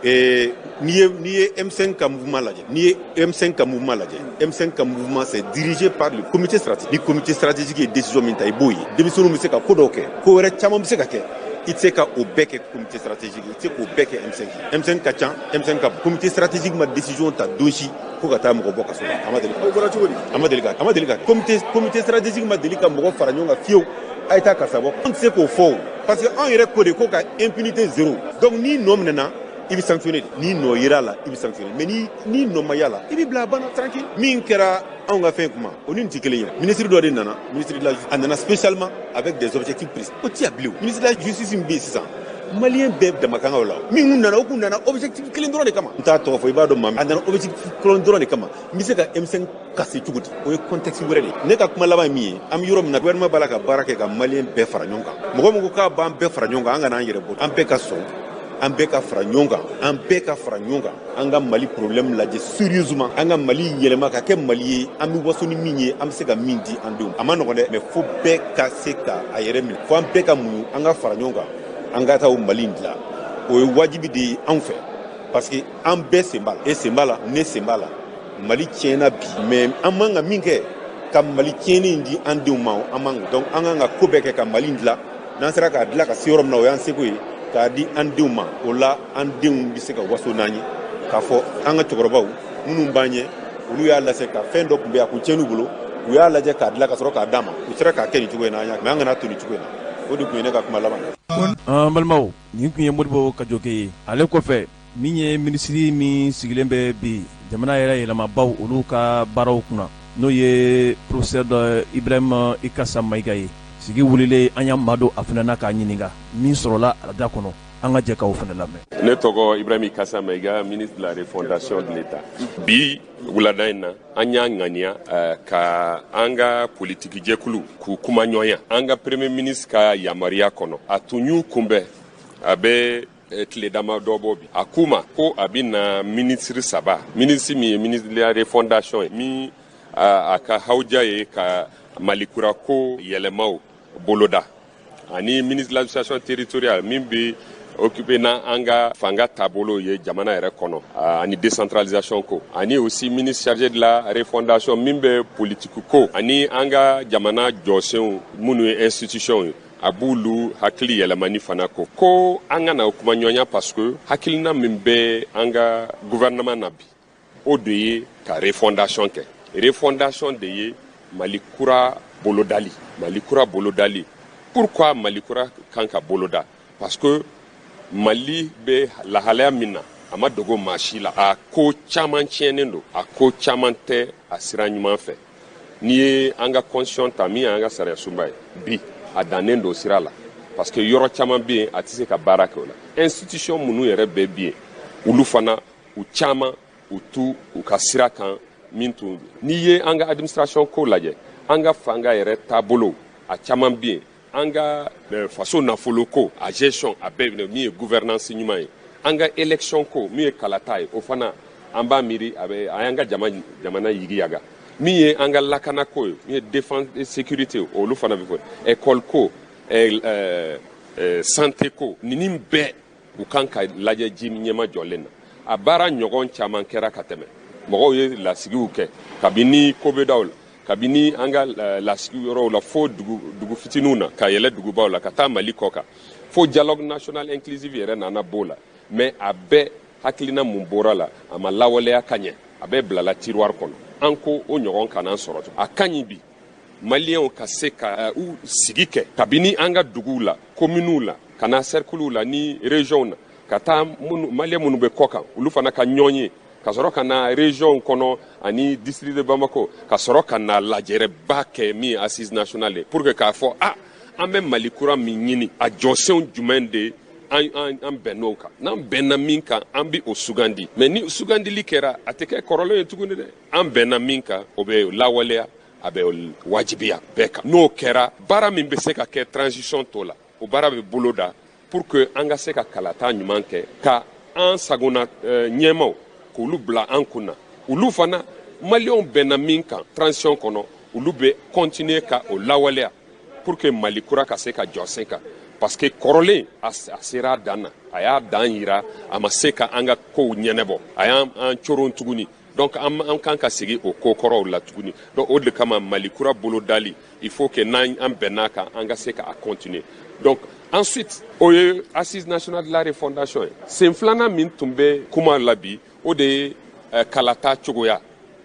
[SPEAKER 3] Ni ye M5 ka mouvement lajɛ, ni ye M5 ka mouvement lajɛ, M5 ka mouvement c'est dirigé par le comité stratégique. Ni comité stratégique ye décision min ta i b'o ye. Denmisɛnninw bɛ se ka ko dɔw kɛ, ko wɛrɛ caman bɛ se ka kɛ. I tɛ se ka o bɛɛ kɛ comité stratégique, i tɛ se k'o bɛɛ kɛ M5. M5 ka ca, M5 ka comité stratégique ma décision ta don si ko ka taa mɔgɔ bɔ kaso la. A ma deli ka. O bɔra cogo di? A ma deli ka. Comité stratégique ma deli ka mɔgɔ fara ɲɔgɔn kan fiyewu. A ye taa karisa bɔ. An tɛ se k'o fɔ o. Parce que an yɛrɛ ko de ko ka impunité zéro. Donc ni nɔ minɛna, i bɛ sanctionner. Ni nɔ yera la, i bɛ sanctionner. Mais ni nɔ ma y'a la, i bɛ bila a banna tranquille. Min kɛra anw ka fɛn kuma, o ni nin tɛ kelen ye. Ministre dɔ de nana, ministre de la Justice, a nana spécialement avec des objectifs précis. O tɛ yan bilen. Ministre de la Justice min bɛ yen sisan, Malien bɛɛ dama kan ka o la. Min nana, o kun nana objectif kelen dɔrɔn de kama. N t'a tɔgɔ fɔ, i b'a dɔn maa min. A nana objectif kelen dɔrɔn de kama. N bɛ se ka M5 kase cogo di? O ye contexte wɛrɛ de ye. Ne ka kuma laban ye min ye, an bɛ yɔrɔ min na, gouvernement b'a la ka baara kɛ ka Malien bɛɛ fara ɲɔgɔn kan. Mɔgɔ min ko k'a b'an bɛɛ fara ɲɔgɔn kan, an kana an yɛrɛ bɔ. An bɛɛ ka sɔn. An bɛɛ ka fara ɲɔgɔn kan, an bɛɛ ka fara ɲɔgɔn kan, an ka Mali problème lajɛ sérieusement, an ka Mali yɛlɛma ka kɛ Mali ye, an bɛ waso ni min ye, an bɛ se ka min di an denw. A ma nɔgɔn dɛ, mais fo bɛɛ ka se ka a yɛrɛ minɛ, fo an bɛɛ ka muɲu, an ka fara ɲɔgɔn kan, an ka taa o Mali in dilan. O ye wajibi de ye anw fɛ, parce que an bɛɛ sen b'a la, e sen b'a la, ne sen b'a la, Mali tiɲɛna bi, mais an man ka min kɛ, ka Mali tiɲɛni in di an denw ma, an man ka. Donc an kan ka ko bɛɛ kɛ ka Mali in dilan, n'an sera k'a dilan ka se yɔrɔ min na, o y'an seko ye. K'a di an denw ma, o la an denw bɛ se ka waso n'an ye, k'a fɔ an ka cɛkɔrɔbaw minnu b'an ɲɛ, olu y'a lase ka fɛn dɔ tun bɛ yen a kun tiɲɛn'u bolo, u y'a lajɛ k'a dilan ka sɔrɔ k'a d'a ma, u sera k'a kɛ nin cogo in na an y'a mais an kana to nin cogo in na. O de kun ye ne ka kuma laban ye.
[SPEAKER 1] An balimaw, nin kun ye Modibo Kajoke ye. Ale kɔfɛ min ye minisiri min sigilen bɛ bi jamana yɛrɛ yɛlɛmabaw olu ka baaraw kunna, n'o ye professeur dɔ Ibrahim Ikasa Mayiga ye. Sigi wulilen an y'an madon a fana na k'a ɲininka min sɔrɔla arada kɔnɔ, an ka jɛ k'o fana lamɛn.
[SPEAKER 4] Ne tɔgɔ Ibrahim Ikasa Mayiga, ministre de la refondation de l'État. Bi wulada in na an y'a ŋaniya ka an ka politiki jɛkulu k'u kuma ɲɔgɔnya an ka premier ministre ka yamaruya kɔnɔ. A tun y'u kunbɛn, a bɛ tile dama dɔ bɔ bi. A k'u ma ko a bɛ na ministre saba, ministre min ye ministre de la refondation ye, min a ka hawuja ye ka Malikura ko yɛlɛmaw boloda, ani ministre de l'administration territoriale min bɛ occupé na an ka fanga taabolo ye jamana yɛrɛ kɔnɔ, ani décentralisation ko, ani aussi ministre chargé de la refondation min bɛ politique ko, ani an ka jamana jɔsenw minnu ye institution ye, a b'olu hakili yɛlɛmani fana ko an ka na o kuma ɲɔgɔnya parce que hakilina min bɛ an ka gouvernement na bi, o de ye ka refondation kɛ. Refondation de ye Malikura bolodali. Malikura bolodali. Pourquoi Malikura kan ka boloda? Parce que Mali bɛ lahalaya min na, a ma dogo maa si la. A ko caman tiɲɛnen don, a ko caman tɛ a sira ɲuman fɛ. N'i ye an ka constitution ta min y'an ka sariya sunba ye, bi a dannen don sira la. Parce que yɔrɔ caman bɛ yen a tɛ se ka baara kɛ o la. Institution minnu yɛrɛ bɛɛ bɛ yen, olu fana u caman u t'u ka sira kan min tun. N'i ye an ka administration ko lajɛ, an ka fanga yɛrɛ taabolo a caman bɛ yen. An ka faso nafolo ko, a gestion a bɛɛ min ye gouvernance ɲuman ye. An ka élection ko min ye kalata ye, o fana an b'a miiri a y'an ka jamana yigiyaga. Min ye an ka lakana ko ye, min ye défense et sécurité, olu fana bɛ fɔ. École ko, santé ko, nin bɛɛ u kan ka lajɛ ji ɲɛma jɔlen na. A baara ɲɔgɔn caman kɛra ka tɛmɛ. Mɔgɔw ye lasigiw kɛ, kabini kobedaw la. Kabini an ka lasigi yɔrɔw la fo dugu fitininw na ka yɛlɛ dugubaw la ka taa Mali kɔ kan fo dialogue national inclusive yɛrɛ nana b'o la, mais a bɛɛ hakilina mun bɔra la a ma lawaleya ka ɲɛ, a bɛɛ bilala tiroir kɔnɔ. An ko o ɲɔgɔn kana sɔrɔ. A ka ɲi bi Maliens ka se ka u sigi kɛ kabini an ka duguw la, communew la, ka na cerclew la ni région na, ka taa Maliens minnu bɛ kɔ kan olu fana ka ɲɔgɔn ye, ka sɔrɔ ka na région kɔnɔ ani district de Bamako, ka sɔrɔ ka na lajɛrɛba kɛ min assise nationale ye pour que k'a fɔ an bɛ Malikura min ɲini a jɔsenw jumɛn de an bɛnn'o kan. N'an bɛnna min kan an bɛ o sugandi, mais ni sugandili kɛra a tɛ kɛ kɔrɔlen ye tuguni dɛ. An bɛnna min kan o bɛ lawaleya, a bɛ wajibiya bɛɛ kan. N'o kɛra baara min bɛ se ka kɛ transition tɔ la, o baara bɛ boloda pour que an ka se ka kalata ɲuman kɛ, ka an sagona ɲɛmaw k'olu bila an kunna. Olu fana Maliens bɛnna min kan transition kɔnɔ, olu bɛ continuer ka o lawaleya pour que Malikura ka se ka jɔ sen kan. parce que kɔrɔlen a sera dan na a y'a dan yira a ma se ka an ka kow ɲɛnɛbɔ a y'an coron tuguni donc an kan ka segin o ko kɔrɔw la tuguni donc o de kama Mali kura bolo dali il faut que n'an bɛnn'a kan an ka se ka continuer donc ensuite o ye assise nationale de la refondation ye sen filanan min tun bɛ kuma la bi o de ye kalata cogoya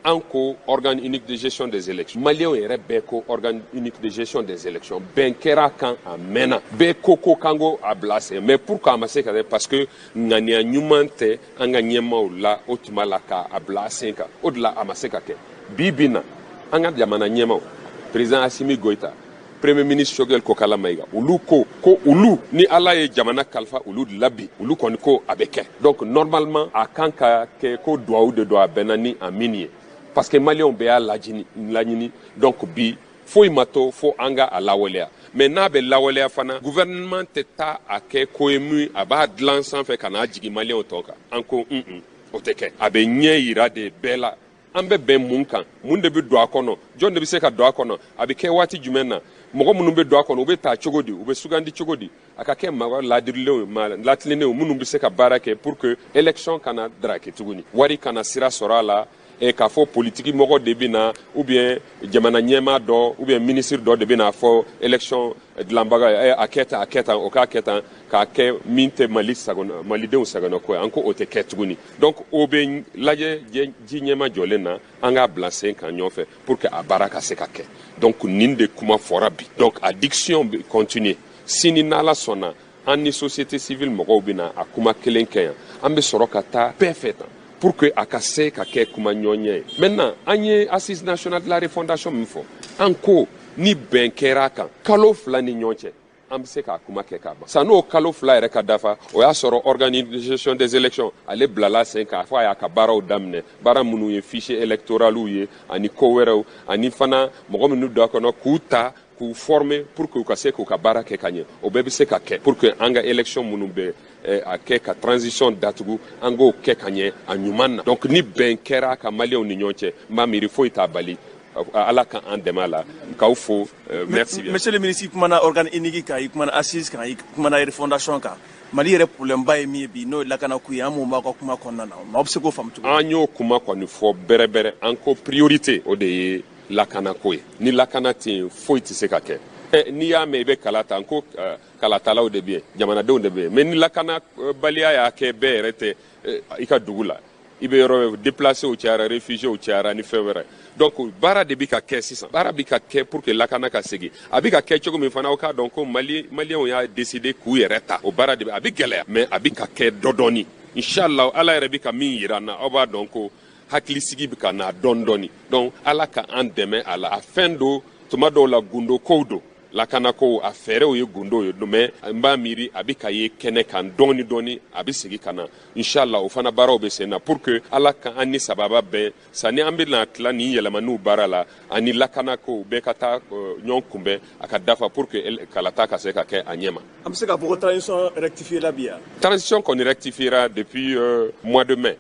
[SPEAKER 4] an ko organe unique de gestion des élections maliyɛnw yɛrɛ bɛɛ ko organe unique de gestion des élections bɛn kɛra kan a mɛnna bɛɛ ko kanko a bila sen mais pourquoi a ma se ka kɛ parce que ŋaniya ɲuman tɛ an ka ɲɛmaaw la o tuma la k'a bila sen kan o de la a ma se ka kɛ bi bi na an ka jamana ɲɛmaaw président Assimi Goïta premier ministre Choguel Kokala Maïga olu ko olu ni ala ye jamana kalifa olu labi olu kɔni ko a bɛ kɛ donc normalement a kan ka kɛ ko duwawu de don a bɛnna ni a min ye parce que maliyɛnw bɛɛ y'a laɲini donc bi foyi ma to fo an ka a lawaleya mais n'a bɛ lawaleya fana gouvernement tɛ taa a kɛ ko ye min a b'a dilan sanfɛ ka n'a jigin maliyɛnw tɔ kan an ko o tɛ kɛ a bɛ ɲɛ yira de bɛɛ la an bɛ bɛn mun kan mun de bɛ don a kɔnɔ jɔn de bɛ se ka don a kɔnɔ a bɛ kɛ waati jumɛn na mɔgɔ minnu bɛ don a kɔnɔ u bɛ taa cogo di u bɛ sugandi cogo di a ka kɛ mɔgɔ latilenw minnu bɛ se ka baara kɛ pour que élection kana daraki tuguni wari kana sira sɔrɔ a la k'a fɔ politiki mɔgɔ de bɛ na ou bien jamana ɲɛmaa dɔ ou bien ministre dɔ de bɛ na fɔ élection dilanbaga a kɛ tan o k'a kɛ tan k'a kɛ min tɛ malidenw sagona ko ye an ko o tɛ kɛ tuguni donc o bɛ lajɛ ji ɲɛma jɔlen na an k'a bila sen kan ɲɔgɔn fɛ pour que a baara ka se ka kɛ donc nin de kuma fɔra bi donc a diction bɛ continuer sini n'ala sɔnna an ni société civile mɔgɔw bɛ na a kuma kelen kɛ yan an bɛ sɔrɔ ka taa bɛɛ fɛ tan pour que a ka se ka kɛ kuma ɲɔgɔn ye maintenant an ye assise nationale de la refondation min fɔ an ko ni bɛn kɛra a kan kalo 2 ni ɲɔgɔn cɛ an bɛ se k'a kuma kɛ k'a ban san'o kalo 2 yɛrɛ ka dafa o y'a sɔrɔ organisation des élections ale bilala sen kan fɔ a y'a ka baaraw daminɛ baara minnu ye fichier électoralw ye ani ko wɛrɛw ani fana mɔgɔ minnu don a kɔnɔ k'u ta k'u former pour que u ka se k'u ka baara kɛ ka ɲɛ o bɛɛ bɛ se ka kɛ pour que an ka élection minnu bɛ a kɛ ka transition datugu an k'o kɛ ka ɲɛ a ɲuman na donc ni bɛn kɛra ka maliyɛnw ni ɲɔgɔn cɛ n b'a miiri foyi t'a bali ala ka an dɛmɛ a la k'aw fo merci bien.
[SPEAKER 1] Monsieur le ministre i kumana organe unique kan i kumana assise kan i kumana refondation kan Mali yɛrɛ problème ba ye min ye bi n'o ye lakanako ye an m'o b'aw ka kuma kɔnɔna na maaw bɛ se k'o faamu cogo
[SPEAKER 4] an y'o kuma kɔni fɔ bɛrɛbɛrɛ an ko priorité o de ye lakanako ye ni lakana tɛ yen foyi tɛ se ka kɛ n'i y'a mɛn i bɛ kala ta n ko kalatalaw de bɛ yen jamanadenw de bɛ yen mais ni lakanabaliya y'a kɛ bɛɛ yɛrɛ tɛ i ka dugu la i bɛ yɔrɔ déplacé o cayara réfugié o cayara ni fɛn wɛrɛ donc baara de bɛ ka kɛ sisan baara bɛ ka kɛ pour que lakana ka segin a bɛ ka kɛ cogo min fana aw k'a dɔn ko maliyɛnw y'a décidé k'u yɛrɛ ta o baara de bɛ a bɛ gɛlɛya mais a bɛ ka kɛ dɔɔni inchallah ala yɛrɛ bɛ ka min yira n na aw b'a dɔn ko hakilisigi bɛ ka na dɔɔni donc ala ka an dɛmɛ a la a fɛn do tuma dɔw la gundo kow do lakanako a fɛɛrɛw ye gundo ye mais n b'a miiri a bɛ ka ye kɛnɛ kan dɔɔni a bɛ segin ka na inchallah o fana baaraw bɛ sen na pour que ala ka an ni sababa bɛn sani an bɛ na tila nin yɛlɛmaniw baara la ani lakanako bɛɛ ka taa ɲɔgɔn kunbɛn a ka dafa pour que kalata ka se ka kɛ a ɲɛma.
[SPEAKER 1] an bɛ se k'a fɔ ko transition rectifier la bi yan.
[SPEAKER 4] transition kɔni rectifiera depuis mois de mai.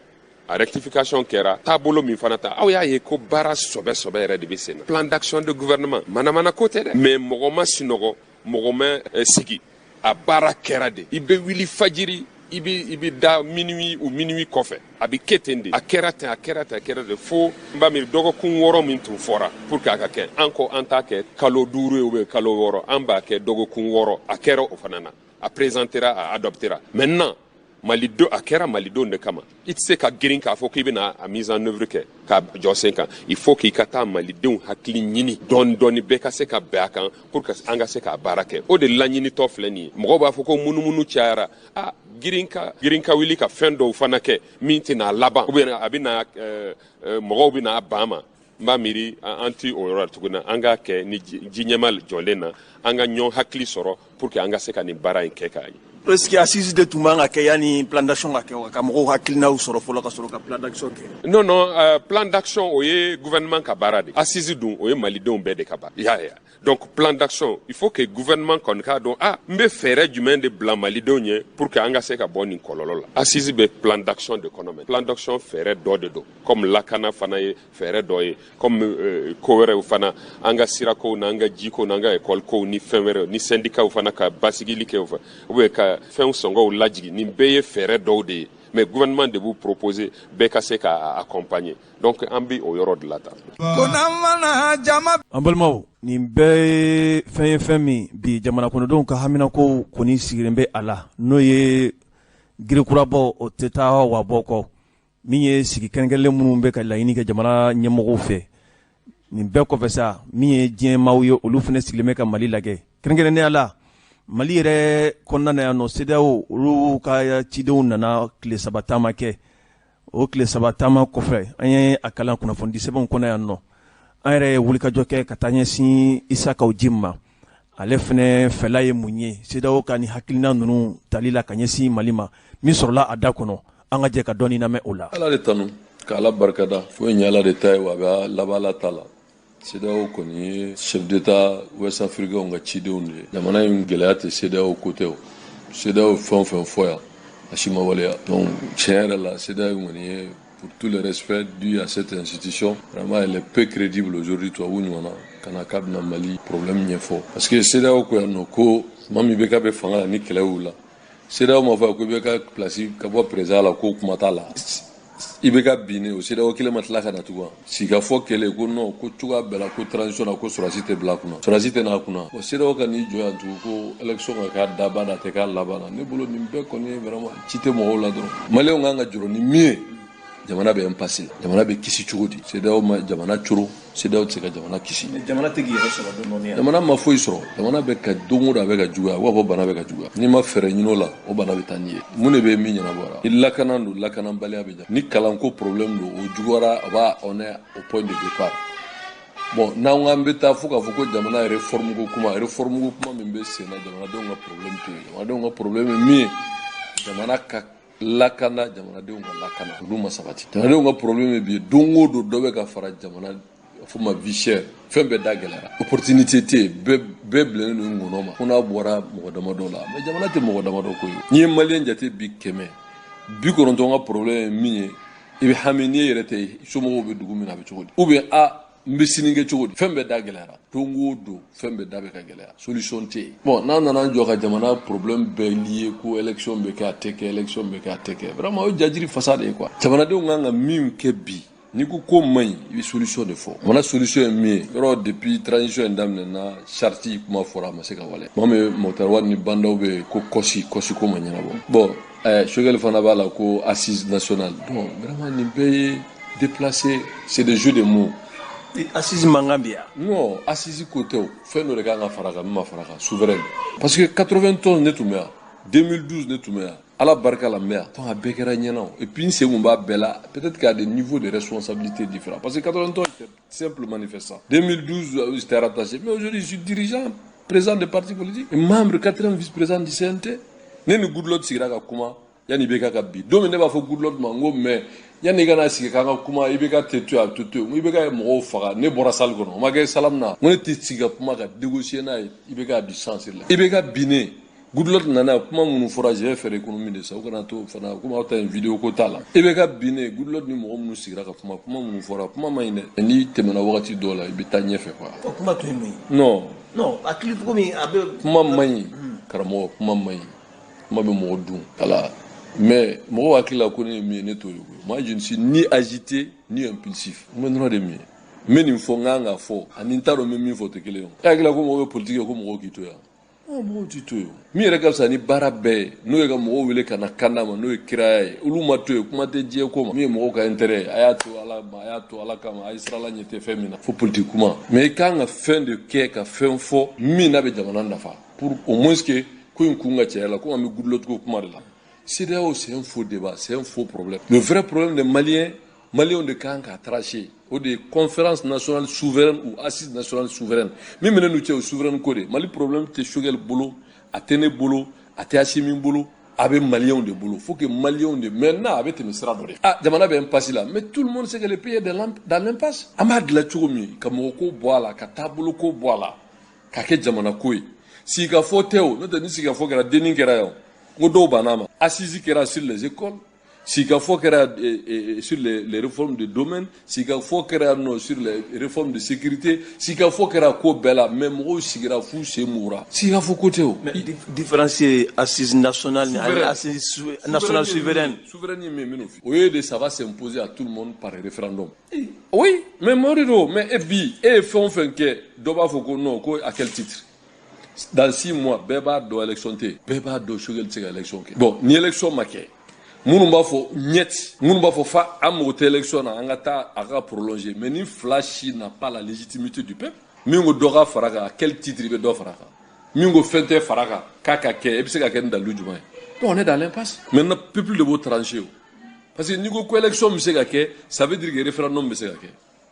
[SPEAKER 4] a rectification kɛra taabolo min fana ta aw y'a ye ko baara sɔbɛ yɛrɛ de bɛ sen na plan d'action de gouvernement manamana ko tɛ dɛ mais mɔgɔ ma sinɔgɔ mɔgɔ ma sigi a baara kɛra de i bɛ wuli fajiri i bɛ da minuit kɔfɛ a bɛ kɛ ten de a kɛra ten de fo n b'a miiri dɔgɔkun 6 min tun fɔra pour que a ka kɛ an ko an t'a kɛ kalo 5 ye ou bien kalo 6 an b'a kɛ dɔgɔkun 6 a kɛra o fana na a présentera a adoptera maintenant malidenw a kɛra malidenw de kama i tɛ se ka girin k'a fɔ k'i bɛna a mise en œuvre kɛ k'a jɔ sen kan il faut k'i ka taa malidenw hakili ɲini dɔɔni bɛɛ ka se ka bɛn a kan pour que an ka se k'a baara kɛ o de laɲinitɔ filɛ nin ye mɔgɔw b'a fɔ ko munumunu cayara girin ka wuli ka fɛn dɔw fana kɛ min tɛna laban ou bien a bɛna mɔgɔw bɛna ban ma n b'a miiri an ti o yɔrɔ la tuguni an k'a kɛ ni ji ɲɛma jɔlen na an ka ɲɔgɔn hakili sɔrɔ pour que an ka se ka nin baara in kɛ k'a ye.
[SPEAKER 1] est-ce que assise de tout man ka yani plan d'action ka mo hakilina ou soro folo ka soro ka plan d'action ke
[SPEAKER 4] non plan d'action oye gouvernement ka barade assise dun oye malidon be de ka ba ya donc plan d'action il faut que gouvernement kon ka don mbe fere jumɛn de blanc malidon ye pour que anga se ka boni kololo la assise be plan d'action de économie plan d'action fere do de do comme lakana fana ye fere do ye comme kowere fana anga sirako na anga jiko na anga école ko ni fenwere ni syndicat fana ka basigili ke ou ka fɛn songo lajigi ni beye fere do de mais gouvernement de vous proposer beka se ka accompagner donc ambi o yoro de la table
[SPEAKER 1] ambalmaw ni bɛɛ fɛn min bi jamana kɔnɔdenw ka hamina ko kɔni sigilen bɛ a la n'o ye girikurabɔ o tɛ taa wa bɔ kɔ min ye sigi kɛrɛnkɛrɛnlen minnu bɛ ka laɲini kɛ jamana ɲɛmɔgɔw fɛ nin bɛɛ kɔfɛ sa min ye diɲɛmaaw ye olu fana sigilen bɛ ka Mali lajɛ kɛrɛnkɛrɛnnenya la Mali yɛrɛ kɔnɔna na yan nɔ CEDEAO olu ka cidenw nana tile 3 taama kɛ o tile 3 taama kɔfɛ an ye a kalan kunnafoni sɛbɛnw kɔnɔ yan nɔ an yɛrɛ ye wulikajɔ kɛ ka taa ɲɛsin Isaka Jim ma ale fɛnɛ fɛla ye mun ye CEDEAO ka ni hakilina ninnu tali la ka ɲɛsin Mali ma min sɔrɔla a da kɔnɔ an ka jɛ ka dɔɔni lamɛn o la.
[SPEAKER 5] Ala de tanu k'Ala barikada fo ɲɛ Ala de ta ye wa a bɛ laban Ala ta la. CEDEAO kɔni ye chef d'état West Africain ka cidenw de ye jamana in gɛlɛya tɛ CEDEAO côté o CEDEAO fɛn o fɛn fɔ yan a si ma waleya donc tiɲɛ yɛrɛ la CEDEAO kɔni ye pour tout le respect dû à cette institution vraiment elle est peu crédible aujourd'hui tubabu ɲɔgɔnna kana k'a bɛna Mali problème ɲɛfɔ parce que CEDEAO ko yan nɔ ko maa min bɛ k'a bɛ fanga la ni kɛlɛ y'u la CEDEAO ma fɔ ko i bɛ ka place ka bɔ président la ko kuma t'a la i bɛ ka binne o CEDEAO kelen ma tila ka na tugun sika fɔ kɛlɛ ko non ko cogoya bɛɛ la ko transition na ko sɔrɔdasi tɛ bila a kunna sɔrɔdasi tɛ n'a kunna bon CEDEAO ka n'i jɔ yan tugun ko élection ka k'a daba da tɛ k'a laban na ne bolo nin bɛɛ kɔni ye vraiment ci tɛ mɔgɔw la dɔrɔn maliyɛnw kan ka jɔrɔ ni min ye jamana bɛ impasse la jamana bɛ kisi cogo di CEDEAO ma jamana coro CEDEAO tɛ se ka jamana kisi
[SPEAKER 1] jamana tɛ k'i yɛrɛ sɔrɔ dɔɔni
[SPEAKER 5] jamana ma foyi sɔrɔ jamana bɛ ka don o don a bɛ ka juguya wa bɔ bana bɛ ka juguya n'i ma fɛɛrɛ ɲini o la o bana bɛ taa n'i ye mun de bɛ min ɲɛnabɔ ni lakana don lakanabaliya bɛ ja ni kalanko problème don o juguyara a b'a on est au point de départ bon n'an k'an bɛ taa fo k'a fɔ ko jamana réforme ko kuma min bɛ sen na jamanadenw ka problème to yen jamanadenw ka problème ye min ye jamana ka lakana jamanadenw ka lakana olu ma sabati jamanadenw ka problème bi don o don dɔ bɛ ka fara jamana fo ma vie chère fɛn bɛɛ da gɛlɛyara opportunité tɛ yen bɛɛ bilenen don ŋɔnɔ ma ko n'a bɔra mɔgɔ damadɔ la mais jamana tɛ mɔgɔ damadɔ ko ye n'i ye maliyɛn jate bi 190 ka problème ye min ye i bɛ hami n'i yɛrɛ tɛ somɔgɔw bɛ dugu min na a bɛ cogo di ou bien n bɛ sini kɛ cogo di fɛn bɛɛ da gɛlɛyara don o don fɛn bɛɛ da bɛ ka gɛlɛya solution tɛ yen bon n'an nana jɔ ka jamana problème bɛɛ lié ko élection bɛ kɛ a tɛ kɛ élection bɛ kɛ a tɛ kɛ vraiment o ye jajiri fasa de ye quoi jamanadenw kan ka min kɛ bi n'i ko man ɲi i bɛ solution de fɔ jamana solution ye min ye yɔrɔ depuis transition in daminɛna charte kuma fɔra a ma se ka waleya maa min Moctar Wade ni bandaw bɛ ko kɔsi ko ma ɲɛnabɔ bon Choguel fana b'a la ko assise nationale donc vraiment nin bɛɛ ye déplacé c'est des jeux de mots
[SPEAKER 1] assise mankan bɛ yan
[SPEAKER 5] non assise ko tɛ o fɛn dɔ de kan ka fara kan min ma fara kan souveraine parce que 91 ne tun bɛ yan 2012 ne tun bɛ yan Ala barika la n bɛ yan donc a bɛɛ kɛra ɲɛna o et puis n sen kun b'a bɛɛ la peut-être qu'à des niveaux de responsabilité différents parce que 91 c'était simple manifestant 2012 j'étais rattaché mais aujourd'hui je suis dirigeant président de parti politique et membre 4e vice-président du CNT ne ni Goodluck sigira ka kuma yanni bɛ ka bi don min ne b'a fɔ Goodluck ma n ko mais yanni i kana sigi k'an ka kuma i bɛ ka tɛ to yan a to to yen i bɛ ka mɔgɔw faga ne bɔra salle kɔnɔ o ma kɛ salam na n ko ne tɛ sigi ka kuma ka négocier n'a ye i bɛ ka di chance la i bɛ ka binne Goodluck nana kuma minnu fɔra je vais faire économie de ça o kana to fana komi aw ta yen vidéo ko t'a la i bɛ ka binne Goodluck ni mɔgɔ minnu sigira ka kuma minnu fɔra kuma ma ɲi dɛ n'i tɛmɛna wagati dɔw la i bɛ taa ɲɛfɛ quoi
[SPEAKER 1] kuma to ye mun ye
[SPEAKER 5] non
[SPEAKER 1] hakili cogo min a bɛ
[SPEAKER 5] kuma ma ɲi karamɔgɔ kuma ma ɲi kuma bɛ mɔgɔ dun ala mais mɔgɔw hakili la ko ne ye min ye ne t'o ye moi je ne suis ni agité ni impulsif n bɛ nɔrɔ de min ye n bɛ nin fɔ n kan ka fɔ ani n t'a dɔn n bɛ min fɔ tɛ kelen ye e hakili la ko mɔgɔw bɛ politique kɛ ko mɔgɔw k'i to yan mɔgɔw t'i to yen min yɛrɛ ka fisa ni baara bɛɛ ye n'o ye ka mɔgɔw wele ka na kan d'a ma n'o ye kiraya ye olu ma to yen kuma tɛ diɲɛ ko ma min ye mɔgɔw ka intérêt ye a y'a to ala ma a y'a to ala kama a ye sirala ɲɛ tɛ fɛn min na fo politique kuma mais i kan ka fɛn de kɛ ka fɛn fɔ min n'a bɛ jamana nafa pour au moins que ko in kun ka caya la ko an bɛ Goodluck ko kuma de la CEDEAO c'est un faux débat c'est un faux problème le vrai problème des Maliens de kan ka trancher o de conférence nationale souveraine ou assise nationale souveraine min minɛ n'u cɛ o souveraine ko de Mali problème tɛ Choguel bolo a tɛ ne bolo a tɛ Assimi bolo a bɛ Maliens de bolo faut que Maliens de maintenant a bɛ tɛmɛ sira dɔ de jamana bɛ impasse la mais tout le monde sait que le pays est dans l'impasse an b'a dilan cogo min ka mɔgɔ ko bɔ a la ka taabolo ko bɔ a la ka kɛ jamana ko ye sigikafɔ tɛ o n'o tɛ ni sigikafɔ kɛra denni kɛra yan n ko dɔw banna ma assise kɛra sur les écoles sigikafɔ kɛra sur les réformes de domaine sigikafɔ kɛra sur les réformes de sécurité sigikafɔ kɛra ko bɛɛ la mais mɔgɔw sigira f'u sen mugura sigikafɔ ko tɛ o.
[SPEAKER 1] mais différence ye assise nationale ni assise nationale souveraine.
[SPEAKER 5] souveraine ye min minnu fɔ o ye de ça va s'imposer à tout le monde par référendum. oui mais mɔri do mais et bi e ye fɛn o fɛn kɛ dɔ b'a fɔ ko non ko à quel titre. dans 6 mois bɛɛ b'a dɔn élection tɛ bɛɛ b'a dɔn Choguel tɛ se ka élection kɛ. bon ni élection ma kɛ minnu b'a fɔ ɲɛti minnu b'a fɔ fa an mago tɛ élection na an ka taa a ka prolonger mais ni fila si n'a pas la légitimité du peuple min ko dɔ ka fara kan à quel titre i bɛ dɔ fara kan min ko fɛn tɛ fara kan k'a ka kɛ e bɛ se ka kɛ ni dalilu jumɛn ye donc on est dans l'impasse maintenant peuple de b'o trancher o parce que n'i ko élection bɛ se ka kɛ ça veut dire que référendum bɛ se ka kɛ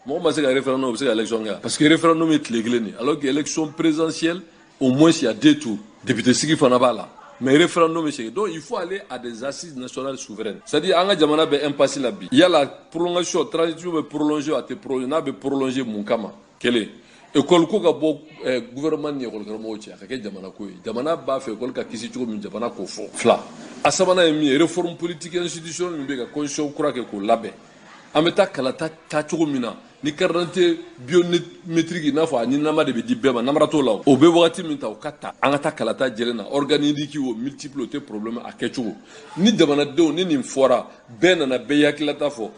[SPEAKER 5] mɔgɔ ma se ka référendum bɛ se ka élection kɛ parce que référendum ye tile kelen de alors que élection présidentielle au moins il y a 2 tours député sigi fana b'a la. mais référendum est donc il faut aller à des assises nationales souveraines c'est-à-dire an ka jamana bɛ impasse la bi yala prolongation transition bɛ prolonger a tɛ prolonger n'a bɛ prolonger mun kama kelen école ko ka bɔ gouvernement ni école karamɔgɔw cɛ a ka kɛ jamana ko ye jamana b'a fɛ école ka kisi cogo min jamana k'o fɔ fila a sabanan ye min ye réforme politique institutionnelle min bɛ ka constitution kura kɛ k'o labɛn an bɛ taa kala ta cogo min na ni carte d'identité biométrique n'a fɔ a ɲininama de bɛ di bɛɛ ma namara t'o la o bɛ wagati min ta o ka ta an ka taa kalata jɛlen na organique o multiple o tɛ problème a kɛcogo ni jamanadenw ni nin fɔra bɛɛ nana bɛɛ y'i hakilata fɔ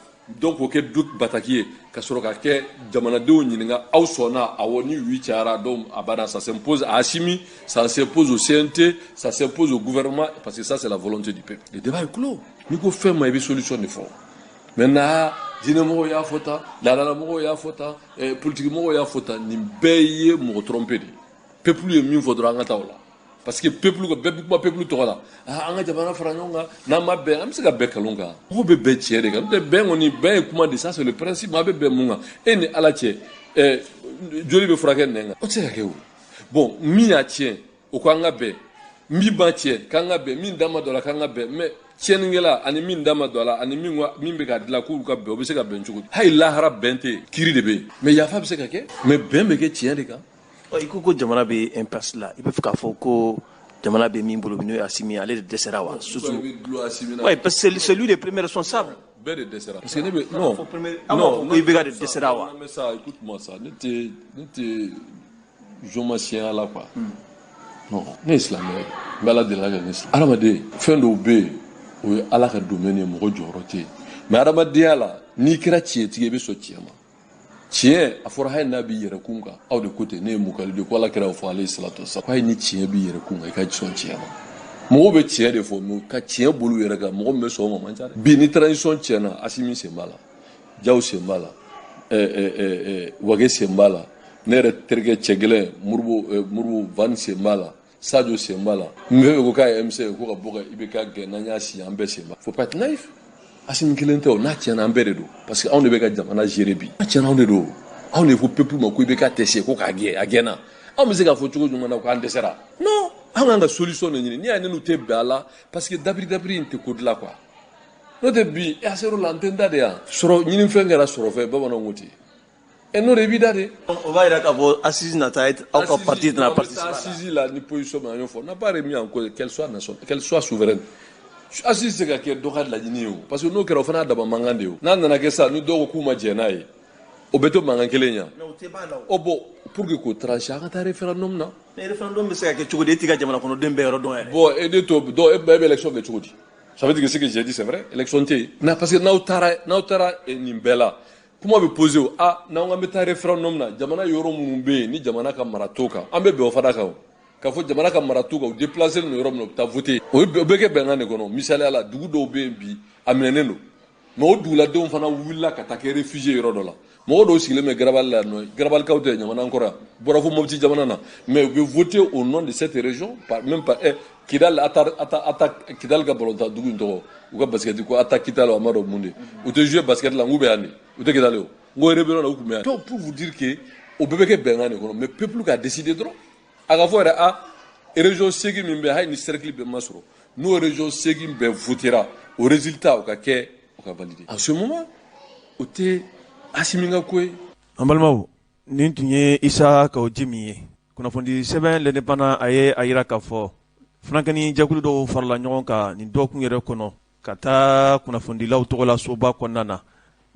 [SPEAKER 5] donc o kɛ doute bataki ye ka sɔrɔ ka kɛ jamanadenw ɲininka aw sɔnna awɔ ni oui cayara donc a banna ça s'impose à Assimi ça s'impose au CNT ça s'impose au gouvernement parce que ça c'est la volonté du peuple le débat est clos ni ko fɛn ma i bɛ solution de fɔ maintenant diinɛmɔgɔw y'a fɔ tan laadalamɔgɔw y'a fɔ tan politikimɔgɔw y'a fɔ tan nin bɛɛ ye mɔgɔ tromper de peuple ye min fɔ dɔrɔn an ka taa o la parce que peuple bɛɛ bɛ kuma peuple tɔgɔ la an ka jamana fara ɲɔgɔn kan n'an ma bɛn an bɛ se ka bɛn kalon kan mɔgɔw bɛ bɛn tiɲɛ de kan n'o tɛ bɛn kɔni bɛn ye kuma de ça c'est le principe a bɛ bɛn mun kan e ni ala cɛ joli bɛ furakɛ nɛn kan o tɛ se ka kɛ o bon min y'a tiɲɛ o ko an ka bɛn min b'a tiɲɛ k'an ka bɛn min da ma dɔ la k'an ka bɛn mais tiɲɛnikɛla ani min da ma dɔ la ani min bɛ ka dilan k'olu ka bɛn o bɛ se ka bɛn cogo di hali lahara bɛn tɛ kiri de bɛ yen mais yafa bɛ se ka kɛ mais bɛn bɛ kɛ tiɲɛ de kan.
[SPEAKER 1] i ko jamana bɛ impasse la i bɛ fɛ k'a fɔ ko jamana bɛ min bolo n'o ye Assimi ale de dɛsɛra wa surtout oui parce que c'est lui le premier responsable.
[SPEAKER 5] bɛɛ de dɛsɛra parce que ne bɛ non
[SPEAKER 1] ko IBK de dɛsɛra wa.
[SPEAKER 5] mais ça écoute-moi ça ne tɛ jomasiyɛnya la quoi non ne ye silamɛ ye n bɛ ala deli ka kɛ ne silamɛ adamaden fɛn dɔw bɛ yen o ye ala ka domaine ye mɔgɔ jɔyɔrɔ tɛ yen mais adamadenya la n'i kɛra tiɲɛtigi i bɛ sɔn tiɲɛ ma tiɲɛ a fɔra hali n'a b'i yɛrɛ kun kan aw de ko ten ne ye mukali de ko ala kɛra o fɔ ale ye salatu wasalam ko hali ni tiɲɛ b'i yɛrɛ kun kan i ka sɔn tiɲɛ ma mɔgɔw bɛ tiɲɛ de fɔ mais ka tiɲɛ bolo yɛrɛ kan mɔgɔ min bɛ sɔn o ma man ca dɛ bi ni transition tiɲɛna Assimi sen b'a la Diaw sen b'a la Wage sen b'a la ne yɛrɛ terikɛ cɛ gɛlɛn Moribo Van sen b'a la Sadio sen b'a la n bɛ ko k'a ye MC ko ka bɔ ka IBK gɛn n'an y'a si an bɛɛ sen b'a faut pas être naïf Assimi kelen tɛ o n'a tiɲɛna an bɛɛ de don parce que anw de bɛ ka jamana gérer bi n'a tiɲɛna anw de don anw de ko peuple ma ko IBK tɛ se ko k'a gɛn a gɛnna anw bɛ se k'a fɔ cogo jumɛn na k'an dɛsɛra non an kan ka solution de ɲini n'i y'a ye n'u tɛ bɛn a la parce que dabiri in tɛ ko dilan quoi n'o tɛ bi a ser'o la an tɛ n da de yan sɔrɔ ɲinifɛn kɛra sɔrɔ fɛn bamananw ko ten n'o de b'i da de.
[SPEAKER 1] o b'a yira k'a fɔ assise nata aw ka parti tɛna participer
[SPEAKER 5] assise la ni position min an y'o fɔ n'a pas remis en cause qu'elle soit souveraine assise se ka kɛ dɔ ka laɲini ye o parce que n'o kɛra o fana y'a dama mankan de ye o n'a nana kɛ sa ni dɔw ko k'u ma jɛn n'a ye o bɛ to mankan kelen ye
[SPEAKER 1] mais o tɛ ban la
[SPEAKER 5] o bon pour que k'o trancher an ka taa référendum na.
[SPEAKER 1] mais référendum bɛ se ka kɛ cogo di e t'i ka jamana kɔnɔden bɛɛ yɔrɔ dɔn yɛrɛ.
[SPEAKER 5] bon e de to dɔn e bɛ élection kɛ cogo di ça veut dire que ce que j'ai dit c'est vrai élection tɛ yen na parce que n'aw taara nin bɛɛ la kuma bɛ poser o n'an k'an bɛ taa référendum na jamana yɔrɔ minnu bɛ yen ni jamana ka mara t'o kan an bɛ bɛn o fana kan o k'a fɔ jamana ka mara t'o kan o déplacer nin yɔrɔ min na u bɛ taa voter o bɛ kɛ bɛnkan de kɔnɔ misaliya la dugu dɔw bɛ yen bi a minɛnen don mais o duguladenw fana wulila ka taa kɛ réfugié yɔrɔ dɔ la mɔgɔ dɔw sigilen bɛ Garabali la nɔ Garabalikaw tɛ ɲamana kɔrɔ yan bɔra fo Mopti jamana na mais u bɛ voter au nom de cette région même par Kidal ata Kidal ka balontan dugu in tɔgɔ u ka basket ko ata Kidal o ma dɔn mun de u tɛ jouer basket la n k'u bɛ yan de u tɛ Kidal o n ko rebellion na u tun bɛ yan donc pour vous dire que o bɛɛ bɛ kɛ bɛnkan de kɔnɔ mais peuple ka décider dɔrɔn a ka fɔ yɛrɛ région segi min be hay ni cercle be masro no région segi be votera au résultat o ka valider en ce moment o te asiminga koy
[SPEAKER 1] ambalmaw nin tun ye isa ka o jimi ye kunnafoni sɛbɛn l'indépendant a ye a yira k'a fɔ funankɛni jɛkulu dɔw farala ɲɔgɔn kan nin dɔgɔkun yɛrɛ kɔnɔ ka taa kunnafonidilaw tɔgɔ la soba kɔnɔna na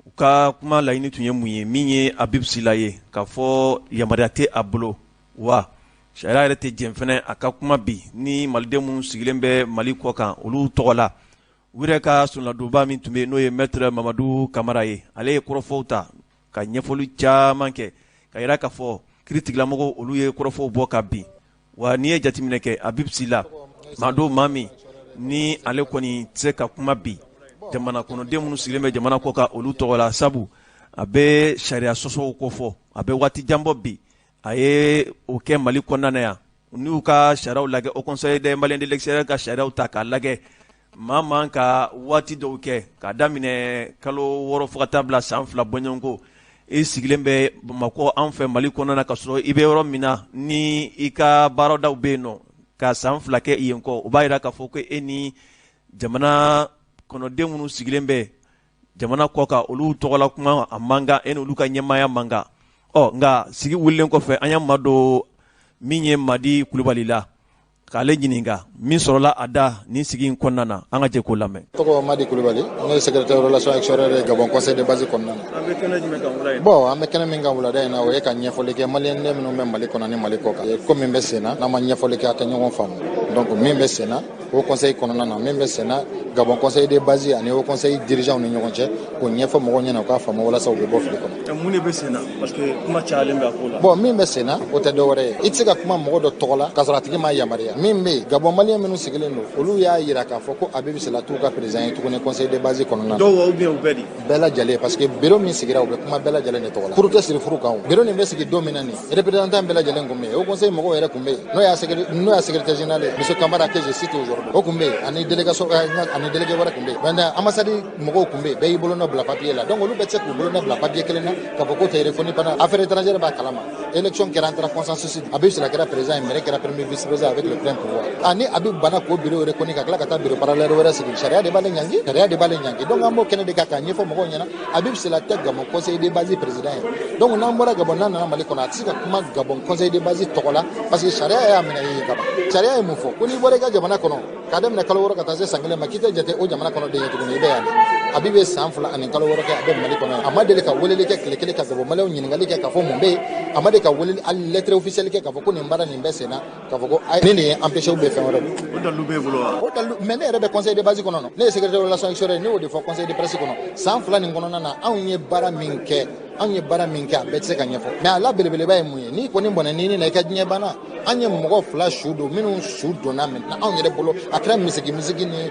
[SPEAKER 1] u ka kuma laɲini tun ye mun ye min ye Habib Sila ye k'a fɔ yamaruya tɛ a bolo wa sariya yɛrɛ tɛ jɛn fɛnɛ a ka kuma bi ni maliden minnu sigilen bɛ Mali kɔ kan olu tɔgɔ la u yɛrɛ ka sonadonba min tun bɛ n'o ye maître Mamadu Kamara ye ale ye kɔrɔfɔw ta ka ɲɛfɔli caman kɛ ka yira k'a fɔ kiiri tigilamɔgɔw olu ye kɔrɔfɔw bɔ ka bin wa n'i ye jateminɛ kɛ Habib Sila maa don maa min ni ale kɔni tɛ se ka kuma bi jamana kɔnɔden minnu sigilen bɛ jamana kɔ kan olu tɔgɔ la sabu a bɛ sariya sɔsɔw kofɔ a bɛ waati jan bɔ bi a ye o kɛ Mali kɔnɔna na yan n'u ka sariyaw lajɛ au conseil des maliens de l'extérieur ka sariyaw ta k'a lajɛ maa man ka waati dɔw kɛ k'a daminɛ kalo 6 fo ka taa bila san 2 bɔɲɔgɔnko i sigilen bɛ Bamakɔ an fɛ Mali kɔnɔna na ka sɔrɔ i bɛ yɔrɔ min na ni i ka baaradaw bɛ yen nɔ ka san 2 kɛ yen kɔ o b'a jira k'a fɔ ko e ni jamana kɔnɔden minnu sigilen bɛ jamana kɔ kan olu tɔgɔla kuma a man kan e n'olu ka ɲɛmaaya man kan nka sigi wulilen kɔfɛ an y'a madon min ye Madi Kulubali la k'ale ɲininka min sɔrɔla a da nin sigi in kɔnɔna na an ka jɛ k'o lamɛn.
[SPEAKER 6] Tɔgɔ Madi Kulubali ne ye secrétaire relation extérieure Gabon conseil de base kɔnɔna na. An bɛ kɛnɛ jumɛn kan wula in? Bon an bɛ kɛnɛ min kan wulada in na o ye ka ɲɛfɔli kɛ maliyɛn minnu bɛ Mali kɔnɔ ni Mali kɔ kan ko min bɛ sen na n'an ma ɲɛfɔli kɛ a tɛ ɲɔgɔn faamu donc min bɛ sen na o conseil kɔnɔna na min bɛ sen na Gabon conseil de base ani o conseil dirigeant ni ɲɔgɔn cɛ k'o ɲɛfɔ mɔgɔw ɲɛna u k'a faamu walasa u bɛ bɔ fili kɔnɔ. Mun de bɛ sen na parce que kuma cayalen bɛ a ko la. Bon min bɛ sen na o tɛ dɔwɛrɛ ye i tɛ se ka kuma mɔgɔ dɔ tɔgɔ la k'a sɔrɔ a tigi ma yamaruya min bɛ Gabon maliyɛn minnu sigilen don olu y'a yira k'a fɔ ko Habib Sila t'u ka président ye tuguni conseil de base kɔnɔna na. Dɔw ou bien u bɛɛ de? Bɛɛ lajɛlen parce que bureau min sigira u bɛ kuma bɛɛ lajɛlen de tɔgɔ la. Furu tɛ siri furu kan o. Bureau nin bɛ sigi don min na nin représentant bɛɛ lajɛlen tun bɛ yen o conseil mɔgɔw yɛrɛ tun bɛ yen n'o y'a secrétaire général ye monsieur Kamara que je cite aujourd'hui o tun bɛ yen ani délégation ani délégué wɛrɛ tun bɛ yen maintenant ambassade mɔgɔw tun bɛ yen bɛɛ y'i bolonɔ bila papier la donc olu bɛ se k'u bolonɔ bila papier kelen na k'a fɔ ko tɛ reconnu pendant affaires étrangères b'a kalama élection kɛra entre consensus Habib Sila kɛra président ye Maire kɛra premier vice président avec le plein pouvoir ani Habib bana k'o bureau reconnu ka tila ka taa bureau parallèle wɛrɛ sigi sariya de b'ale ɲangi donc an b'o kɛnɛ de kan k'a ɲɛfɔ mɔgɔw ɲɛna Habib Sila tɛ Gabon conseil de base président ye donc n'an bɔra Gabon n'an nana Mali kɔnɔ a tɛ se ka kuma Gabon conseil de base tɔgɔ la parce que sariya y'a minɛ ye kaban sariya ye mun fɔ ko n'i bɔra i ka jamana kɔnɔ k'a daminɛ kalo 6 ka taa se san 1 ma k'i tɛ jate o jamana kɔnɔ den ye tuguni i bɛ yan de Habib ye san 2 ani kalo 6 kɛ a bɛ Mali kɔnɔ a ma deli ka weleli kɛ tile kelen ka Gabon maliyɛnw ɲininkali kɛ k'a fɔ mun bɛ yen a ma deli ka weleli hali lettre officielle kɛ k'a fɔ ko nin baara nin bɛ sen na k'a fɔ ko nin de ye empêché bɛ fɛn wɛrɛ o dalu b'e bolo wa o dalu mais ne yɛrɛ bɛ conseil de base kɔnɔ ne ye secrétaire relation extérieure ne y'o de fɔ conseil de presse kɔnɔ san 2 nin kɔnɔna na anw ye baara min kɛ a bɛɛ tɛ se ka ɲɛfɔ mais a la belebeleba ye mun ye n'i kɔni bɔnna ni na i ka diɲɛ banna an ye mɔgɔ 2 su don minnu su donna maintenant anw yɛrɛ bolo a kɛra misigi ni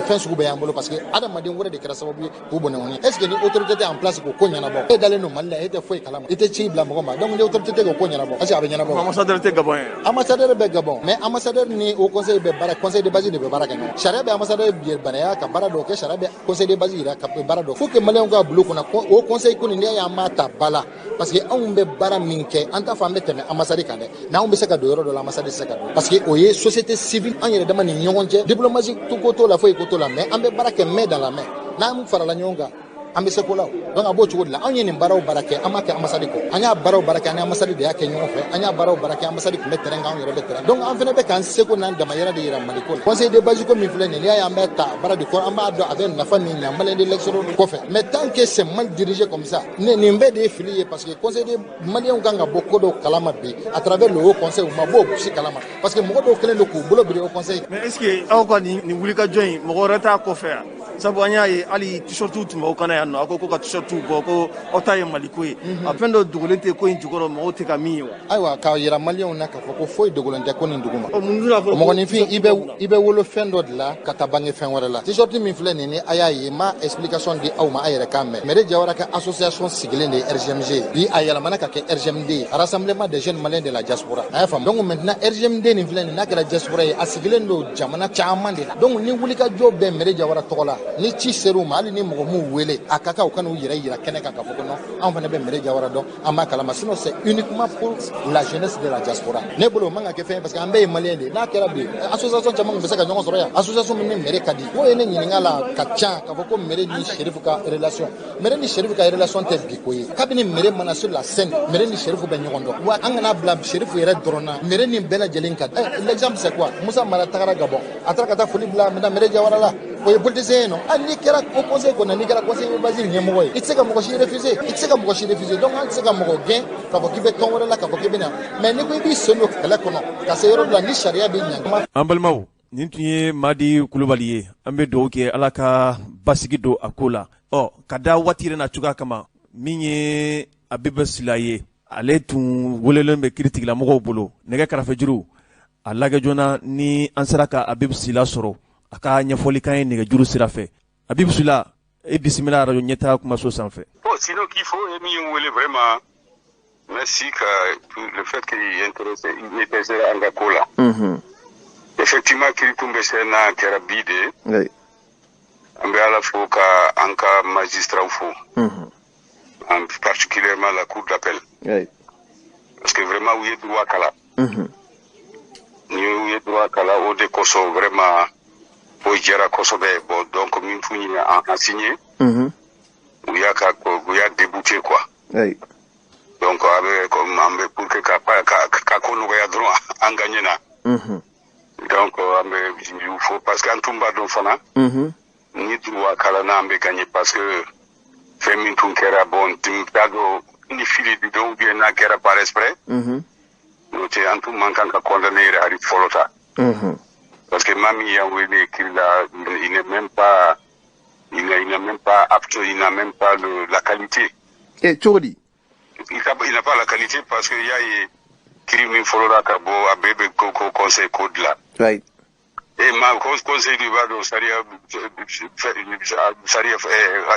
[SPEAKER 6] fɛn sugu bɛɛ y'an bolo parce que adamaden wɛrɛ de kɛra sababu ye k'u bɔnɛ ŋɔni est ce que ni autorité tɛ en place k'o ko ɲɛnabɔ e dalen don Mali la e tɛ foyi kalama i tɛ ci bila mɔgɔ ma donc ni autorité tɛ k'o ko ɲɛnabɔ est ce que a bɛ ɲɛnabɔ ambassadeur tɛ Gabon ye ambassadeur bɛ Gabon mais ambassadeur ni o conseil bɛ baara conseil de base de bɛ baara kɛ ɲɔgɔn sariya bɛ ambassadeur banaya ka baara dɔ kɛ sariya bɛ conseil de base yira ka baara dɔ faut que maliyɛnw ka bulon kɔnɔ o conseil ko nin y'an ma ta bala parce que anw bɛ baara min kɛ an t'a fɔ an bɛ tɛmɛ ambassade kan dɛ n'anw bɛ se ka don yɔrɔ dɔ la ambassade tɛ se ka don parce que o ye société civile an yɛrɛ dama ni ɲɔgɔn cɛ diplomatie ko t'o la foyi ko t'o la mais an bɛ baara kɛ main dans la main n'an farala ɲɔgɔn kan an bɛ se ko la donc a b'o cogo de la anw ye nin baaraw baara kɛ an m'a kɛ ambassade kɔ an y'a baaraw baara kɛ an ni ambassade de y'a kɛ ɲɔgɔn fɛ an y'a baaraw baara kɛ ambassade tun bɛ terrain kan anw yɛrɛ bɛ terrain donc an fana bɛ k'an seko n'an damayira de yira Mali ko la conseil de base ko min filɛ nin n'i y'a ye an bɛ ta baara de kɔ an b'a dɔn a bɛ nafa min ɲɛ maliyɛn de l'extérieur kɔfɛ mais tant que c'est mal dirigé comme ça nin bɛɛ de ye fili ye parce que conseil de maliyɛnw kan ka bɔ ko dɔw kalama bi à travers le haut conseil u ma bɔ o si kalama parce que mɔgɔ dɔw kɛlen don k'u bolo biri au conseil
[SPEAKER 1] mais est ce que aw ka nin wulikajɔ in mɔgɔ wɛrɛ t'a kɔfɛ yan sabu an y'a ye hali t-shirtu tun b'aw kana yan nɔ aw ko ka t-shirtu bɔ ko aw ta ye Maliko ye a fɛn dɔ dogolen tɛ ko in jukɔrɔ mɔgɔw tɛ ka min ye wa
[SPEAKER 6] ayiwa k'a yira maliyɛnw na k'a fɔ ko foyi dogolen tɛ ko nin dugu ma mɔgɔninfin i bɛ wolo fɛn dɔ de la ka taa bange fɛn wɛrɛ la t-shirt min filɛ nin ni a y'a ye ma explication di aw ma a yɛrɛ k'a mɛn Maître Jawara ka association sigilen de ye RGMG bi a yɛlɛmana ka kɛ RGMD ye Rassemblement des jeunes maliens de la diaspora a y'a faamu donc maintenant RGMD nin filɛ nin n'a kɛra diaspora ye a sigilen don jamana caman de la donc ni wulikajɔ bɛ Maître Jawara tɔgɔ la ni ci seru ma ali ni mo mu wele akaka o kanu yira kene ka foko non on va ne be mere jawara don amaka la sinon c'est uniquement pour la jeunesse de la diaspora ne bolo manga ke fait parce que ambe malien de na kera bi association chama ngbe saka nyongo soro ya association min mere kadi o ene nyinga la kacha ka foko mere ni sherifu ka relation mere ni sherifu ka relation te bi koyi kabini mere mana sur la scène mere ni sherifu be nyogondo wa angana bla sherifu yere drona mere ni bela jelinka l'exemple c'est quoi Moussa Mara Tagara Gabon ataka ta fuli bla mere jawara la o ye politicien non ani kera opposé ko na ni kera conseil basile nyemo yi itseka mo ko shi refuser donc an tseka mo ko gain ka ko kibe ton wala la ka ko kibe na mais ni ko bi sono kala kono ka se yoro la ni sharia bi nyanga
[SPEAKER 1] ambalmaw nin tun ye Madi Kulubali ye an bɛ dugawu kɛ Ala ka basigi don a ko la ka da waati yɛrɛ na cogoya kama min ye Abibu Sila ye ale tun welelen bɛ kiiritigɛlamɔgɔw bolo nɛgɛ kɛrɛfɛjuru a lagɛ joona ni an sera ka Abibu Sila sɔrɔ a ka ɲɛfɔli kan ye nɛgɛjuru sira fɛ Abibu Sila e bisimila radio ɲɛtaa kumaso sanfɛ.
[SPEAKER 7] Sinon qu'il faut min wele vraiment merci le fait qu'il est intéressé à Angakola. Effectivement kiritumbe sena kerabide ambe ala fo ka anka magistrat fo particulièrement la cour d'appel parce que vraiment où est droit kala ni est droit kala au de koso vraiment o jera koso be bon donc min funi en signé où ya débouté quoi donc avec comme ambe pour que ka kono ya droit en gagner na donc il faut parce qu'en tomba do fana ni droit kala na ambe gagner parce que femin tun kera bon tim tado ni fili di do bien na kera par esprit no te antu mankan ka condamner ari folota parce que mami ya wele kila il n'est même pas apte, il n'a même pas la qualité.
[SPEAKER 1] Et Tchordi
[SPEAKER 7] il n'a pas la qualité parce qu'il y a crime folora kabo a bébé koko conseil code là.
[SPEAKER 1] Right.
[SPEAKER 7] Et ma conseil du bado saria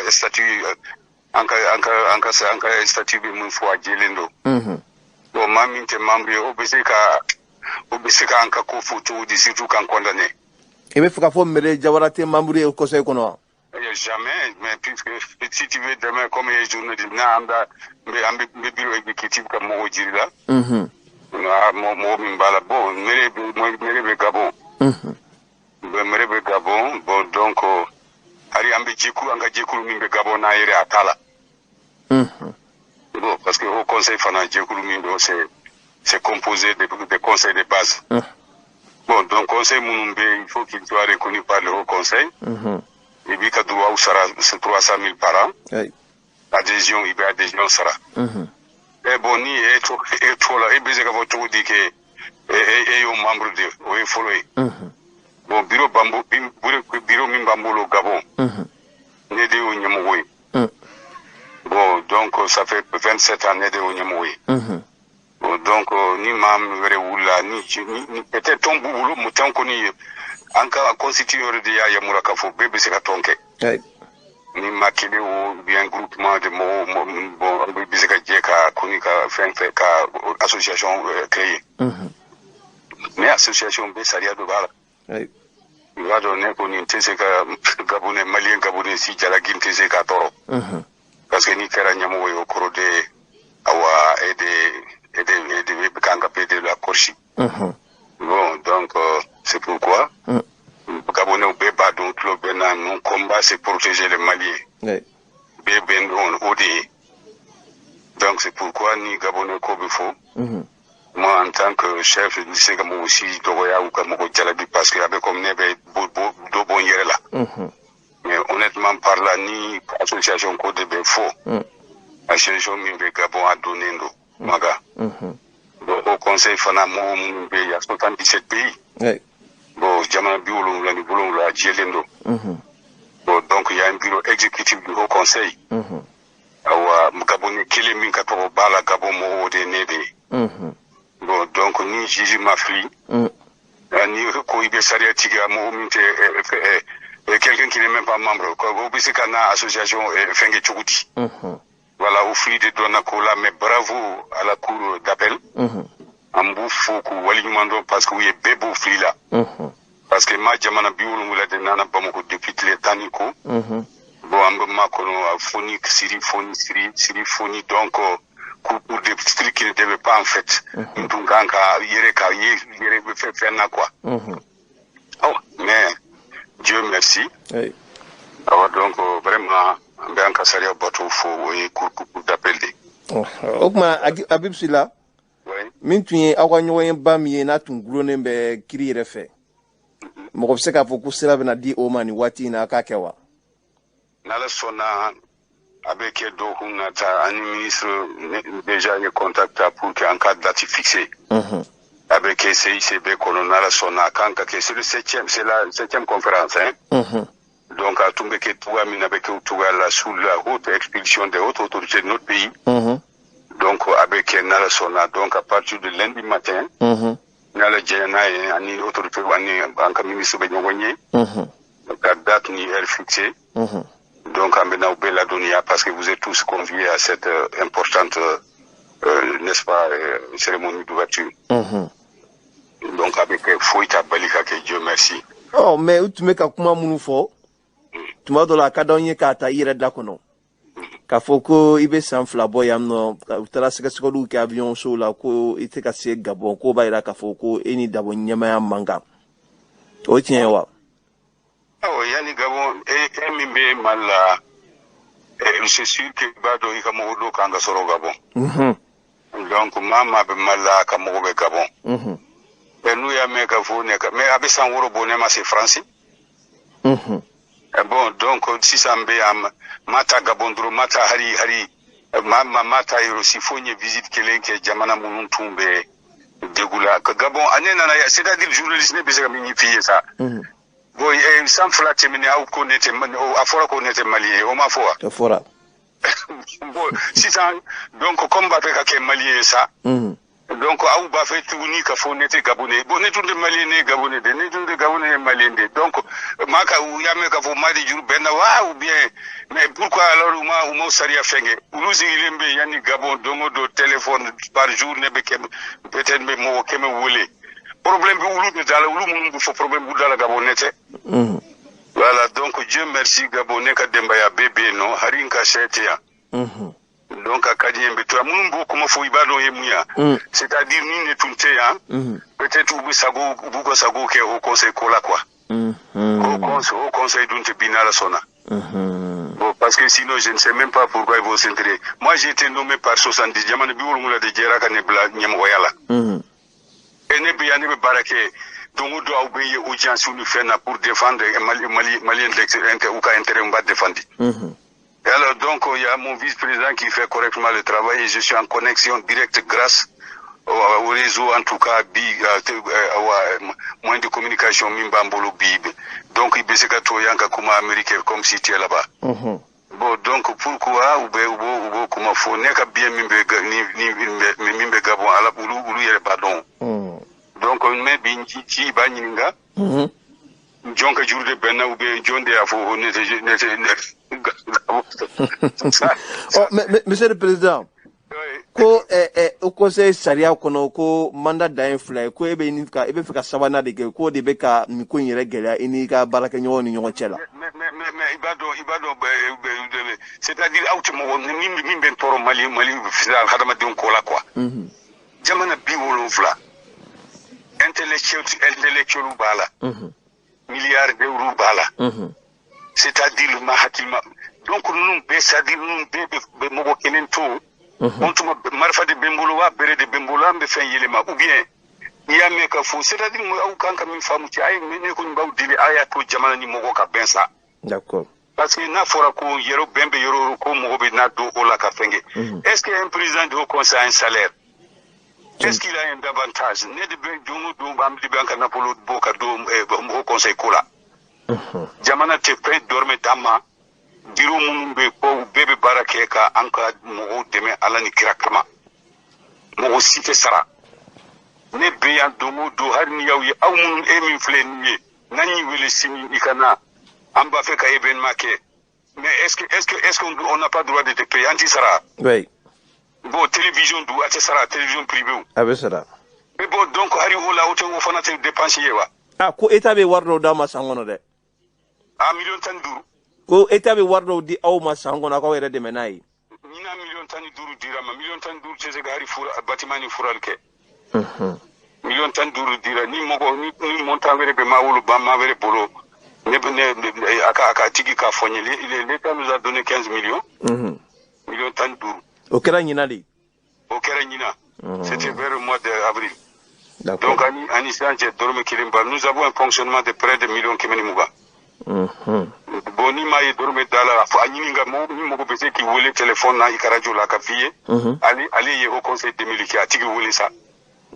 [SPEAKER 7] statut anka statut bi mun fo jelendo. Bon mami te membre obiseka anka ko photo di surtout kan condamné.
[SPEAKER 1] Et mais faut qu'on me jawara te membre au conseil kono.
[SPEAKER 7] Jamais, mais puisque si tu veux demain comme il y a journée na amba bureau exécutif comme mo jiri là. Mo mimbala bon mere be gabon mere be gabon bon donc ari ambe jiku anga jiku mimbe gabon na yere atala bon parce que au conseil fana jiku mimbe c'est composé de conseils de base bon donc conseil munumbe il faut qu'il soit reconnu par le haut conseil et puis que droit sera 300 000 par an adhésion il y a adhésion sera et bon ni et trop là et baiser que votre dit que et au membre de au follow bon bureau min bambolo gabon né de au nyamoui bon donc ça fait 27 ans né de au nyamoui bon donc ni mam wéré wula ni peut-être ton boulot mutan ko ni anka constituer de ya muraka fo bébé c'est ka tonke ni makile ou bien groupement de bon biseka jeka kunika fait ka association créée mais association be saria do bala va donner ko ni tese ka gabonais malien gabonais si jala ginte se ka toro parce que ni kera nyamo wo koro de awa et de kanga de la corchi bon donc c'est pourquoi Gabonais ou Béba donc le Bénin, mon combat c'est protéger les Maliens. Bébé on ODE. Donc c'est pourquoi ni Gabonais Kobefo. Moi en tant que chef je dis que moi aussi Dogoya ou Kamoko Djalabi parce que avec comme nebe do bon yere là. Mais honnêtement par là ni association Code de faux. Association Mimbe Gabon a donné nous. Maga. Au conseil Fanamo Mimbe il y a 77 pays. Bon, Jamana Biolo, la Nibolo, la Djelendo. Bon, donc il y a un bureau exécutif du Haut Conseil. Awa, Gabonais, Kele Minkato, Bala, Gabon, Moho, de Nede. Bon, donc, ni Gigi Mafli, ni Koibe Saria Tiga, Moho Minte, quelqu'un qui n'est même pas membre. Obissekana, association Fenge Tchouti. Voilà, au fil de Donakola, mais bravo à la cour d'appel. Ambou Foukou, Walimando, parce que oui, Bebo Flila. Parce parce que ma jamana bi wala de nana Bamako depuis les taniko bon amba makono phoni siri donc pour des trucs qui ne devaient pas en fait ntunganka yere fait na quoi oh mais Dieu merci oui. Alors donc vraiment bien kasaria bateau faut et coup d'appel
[SPEAKER 1] okma Habib Sila min tun ye aw ka ɲɔgɔn ba min ye n'a tun gulonnen bɛ kiri yɛrɛ fɛ mɔgɔ bɛ se k'a fɔ ko sira bɛna di o ma nin waati in na a k'a kɛ wa
[SPEAKER 7] n'ala sɔnna a bɛ kɛ dɔgɔkun nata ani ministre déjà ye contact pour que en cas de date fixée a bɛ kɛ CICB kɔnɔ n'ala sɔnna a kan ka kɛ c'est la 7e conférence hein donc a tun bɛ kɛ cogoya min na a bɛ kɛ o cogoya la sous la haute expédition des hautes autorités de notre pays donc avec Nala Sona, donc à partir de lundi matin, Nala Djena et Ani autorité Wani Banque ministre Benyogogné, donc à date ni heure fixée, donc à Mena Bella Donia, parce que vous êtes tous conviés à cette importante, n'est-ce pas, cérémonie d'ouverture. Donc avec Fouita Balika, que Dieu merci.
[SPEAKER 1] Oh, mais où tu mets Kakuma Mounufo, tu m'as donné la cadonnier Kata Ire Dakono. K'a fɔ ko i bɛ san 2 bɔ yan nɔ u taara sɛgɛsɛgɛliw kɛ avion so la ko i tɛ ka se Gabon ko b'a jira k'a fɔ ko e ni Dabo ɲɛmaya man kan o ye tiɲɛ ye wa.
[SPEAKER 7] awɔ yanni Gabon e min bɛ Mali la c'est sûr que i b'a dɔn i ka mɔgɔ dɔ kan ka sɔrɔ Gabon donc maa bɛ Mali la a ka mɔgɔ bɛ Gabon n'u y'a mɛn k'a fɔ ne ka mais a bɛ san 6 bɔ ne ma se France. Bon, donc, si ça me mata Gabondro, mata hari, mata Hirosifone visite quelqu'un qui est Jamana Mounoumbe, Degoula. Gabon, c'est-à-dire, journaliste n'est pas magnifié ça. Bon, sans flat, terminé à connaître, à fora connaître Malien, au ma foi.
[SPEAKER 1] Fora.
[SPEAKER 7] Bon, si ça, donc, combattre avec Malien, ça. Donc aw b'a fait tourner ka fo nete gabonais bon netu de malien gabonais de netu de gabonais malien de donc maka ou ya me ka fo mari jour ben wa ou bien mais pourquoi alors ou ma saria fenge ulu zilembe yani Gabon dongo do téléphone par jour ne be peut-être me mo keme wolé problème bi ulu de dala ulu mun fo problème bu dala gabonais voilà donc Dieu merci gabonais ka demba ya bébé non harinka chetia donc à Kadiembe toi mun bo kuma fo ibado yemuya c'est-à-dire ni ne tunte hein peut-être ou sago ke au conseil kola quoi au conseil dunte binala sona bon parce que sinon je ne sais même pas pourquoi ils vont s'intégrer moi j'ai été nommé par 70 jamane bi wulmula de jera kan bla nyam oyala et ne bi ne barake donc do obéir audience nous fait pour défendre malien d'extérieur ou ka intérêt on va défendre. Alors donc il y a mon vice-président qui fait correctement le travail et je suis en connexion directe grâce au réseau en tout cas moyen de communication Mimbambolo Bib. Donc il baisse gato yanka kuma américain comme si tu es là-bas. Bon donc pourquoi ou comment faut neka bien mimbe Gabon ala ulu yere pardon. Donc on met binchi baninga. Jonka jurde benna ou bien jonde afo
[SPEAKER 1] oh, monsieur le président ko au conseil sariya kono ko mandat da infla ko ebe ni ka ebe fika sabana de ko de be ka mi ko yere gele ini ka baraka nyon ni nyon chela
[SPEAKER 7] mais ibado c'est-à-dire auto mo min ben toro mali fisal hadama de ko la quoi jamana bi wolo fla intellectuel bala milliards d'euros bala c'est-à-dire le mahakima donc nous c'est-à-dire nous be mo kenen to on tuma marfa de bembolo wa bere de bembolo ambe fen yelema ou bien ya me ka fo c'est-à-dire mo au kanka min famu ci ay men ko mbaw dili aya to jamana ni mo ka bensa
[SPEAKER 1] d'accord
[SPEAKER 7] parce que na fora ko yero bembe yero ko mo be na do ola ka fenge est-ce que un président de conseil a un salaire est-ce qu'il a un avantage ne de be do am di banka na polo boka do au conseil kola jamana te pe dorme dama biro mun be ko bebe barake ka anka mo deme ala ni kira kama mo site sara ne be ya do har ni yaw yi aw mun e min fle ni nani wele simi ikana amba fe ka événement ke mais est-ce qu'on n'a pas droit de te payer anti sara
[SPEAKER 1] oui
[SPEAKER 7] bon télévision du ate sara télévision privée
[SPEAKER 1] abe sara
[SPEAKER 7] mais bon donc hari ola auto fana te dépenser wa
[SPEAKER 8] ko état be wardo da ma sangono de
[SPEAKER 7] million tan duru
[SPEAKER 8] ko état be wardo di aw ma sangono ko wéré de menay
[SPEAKER 7] nina million tan duru dira ma million tan duru tese gari fura batimani fural ke million tan duru dira ni mogo ni montant wéré be ma wulu ba ma wéré bolo aka tigi ka fonye l'état nous a donné 15 millions million tan duru
[SPEAKER 8] o kera nyina di
[SPEAKER 7] au Kérénina. C'était vers le mois d'avril. Donc, Ani Sanche, Dorme Kilimba, nous avons un fonctionnement de près de 1 million Kemenimouga. Boni Maï, Dorme Dala, Aninga, Mougo Bessé qui voulait téléphone, na Ikarajo la Kafie, allez au conseil de Miliki, à Tigre voulait ça.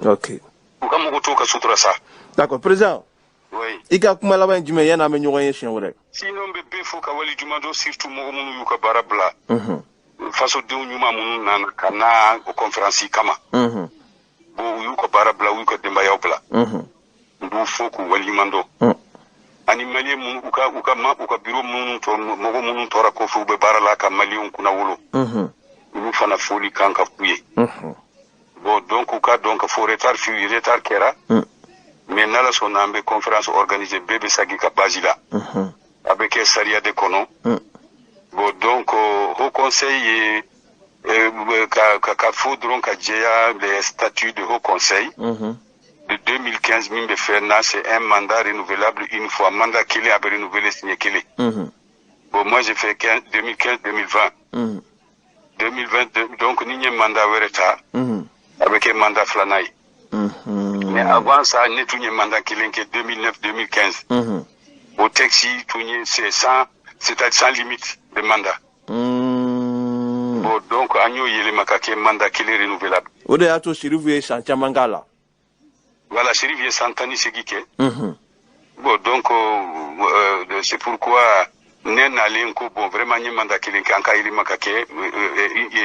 [SPEAKER 8] Ok.
[SPEAKER 7] Pourquoi Mougoto Kasutra ça?
[SPEAKER 8] D'accord, président.
[SPEAKER 7] Oui.
[SPEAKER 8] Ika Kumalaba Jumé, Yana Menyoye Chien.
[SPEAKER 7] Sinon, bébé, faut qu'Awali Jumado, surtout Mogomu Yuka Barabla. Façon de nyuma munu na kana o conférence kama bo yuko barabla yuko demba yobla ndu foku wali mando ani mali munu uka biro munu to mogo munu tora ko fu be barala ka mali on kuna wolo ñu fana foli kanka fuye bo donc faut retard kera mais nala so nambe conférence organisée bébé sagi ka bazila avec Saria de Kono. Bon, donc, au conseil, les statuts de haut conseil de 2015, c'est un mandat renouvelable une fois. Mandat qu'il a renouvelé, signé qu'il est. Bon, moi, j'ai fait 2015-2020. 2020, donc, n'y a mandat Wereta avec un mandat Flanaï. Mais avant ça, il y a un mandat qu'il est 2009-2015. Au taxi, c'est 100. C'est-à-dire sans limite de mandat. Bon, donc, agneau, il y a le mandat qui est renouvelable.
[SPEAKER 8] Ou de ato Chirivier Santamangala.
[SPEAKER 7] Voilà, Chirivier Santani Segike. Bon, donc, c'est pourquoi, Nen Alenko, bon, vraiment, il y a un mandat qui est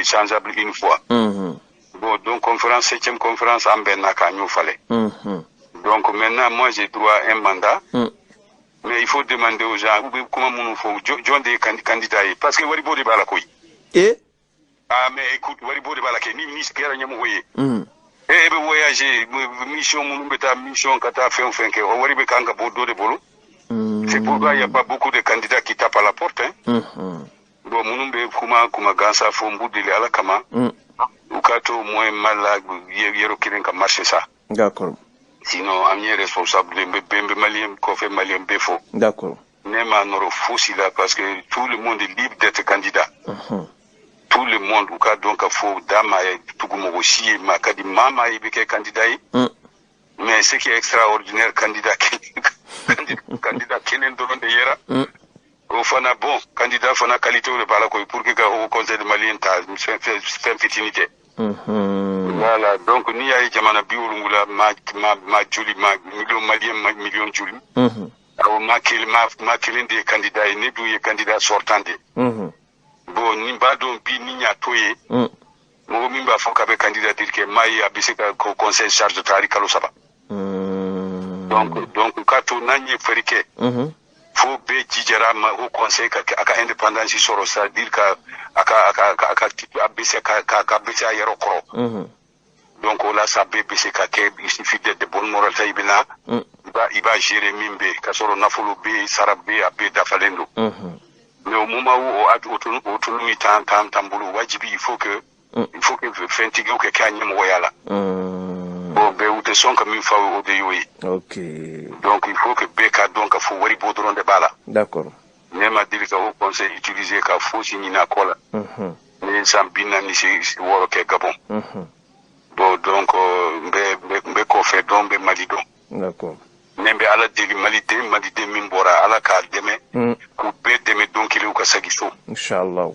[SPEAKER 7] changeable une fois. Bon, donc, 7e conférence, en Benaka, il fallait. Donc, maintenant, moi, j'ai droit à un mandat. Mais il faut demander aux gens comment nous faut John des candidats parce que Waribo de Balakoy. Ah mais écoute Waribo de Balaké ni ministre nyam voyé. Be voyager mission mon beta mission kata fait que Waribe kanga bodo de bolo. C'est pourquoi il y a pas beaucoup de candidats qui tapent à la porte Bon mon be kuma gansa fo mbudile ala kama. Ukato moins mal yero kiren ka marcher ça.
[SPEAKER 8] D'accord.
[SPEAKER 7] Sinon, on est responsable de Malien, qu'on fait Malien Befo.
[SPEAKER 8] D'accord.
[SPEAKER 7] Nema noro fousi là, parce que tout le monde est libre d'être candidat. Tout le monde, ou cas donc, il faut dama, tout le monde aussi, ma kadi mama, il est candidat. Mais ce qui est extraordinaire, candidat qui n'est pas de yera. Au fana bon, candidat fana qualité de balako, pour que au conseil de Malien, fait fitinité. Voilà, donc ni ay jamana biwulungula ma juli ma million juli. Ma kilin des candidats et ne douye candidat sortant de. Bon, ni ba don bi ni nya toye. Mo mi ba fo ka be candidat dire que mai abisi ka conseil charge de tari kalo saba. Donc kato nanye ferike. Faut be jijera ma au conseil aka indépendance soro ça dire ka aka abisi ka yero koro. Donc on a sa BBC il suffit de bonne moralité il va gérer mimbe kasoro nafolo be sarabe abe dafalendo. Mais au moment où autonomie tambulu wajibi il faut que fentigue que kanye moyala. Bon be ou de son comme une fois au deyoyi.
[SPEAKER 8] OK.
[SPEAKER 7] Donc il faut que beka donc faut wari bodron de bala.
[SPEAKER 8] D'accord.
[SPEAKER 7] Nema dirika au conseil utiliser ka fo sinina kola. Ni sambina ni si woro ke gabon. Bon donc be ko fait donc be malido.
[SPEAKER 8] D'accord.
[SPEAKER 7] Nembe ala deli malide mimbora ala ka deme ku be deme donc il ka sagiso.
[SPEAKER 8] Inshallah.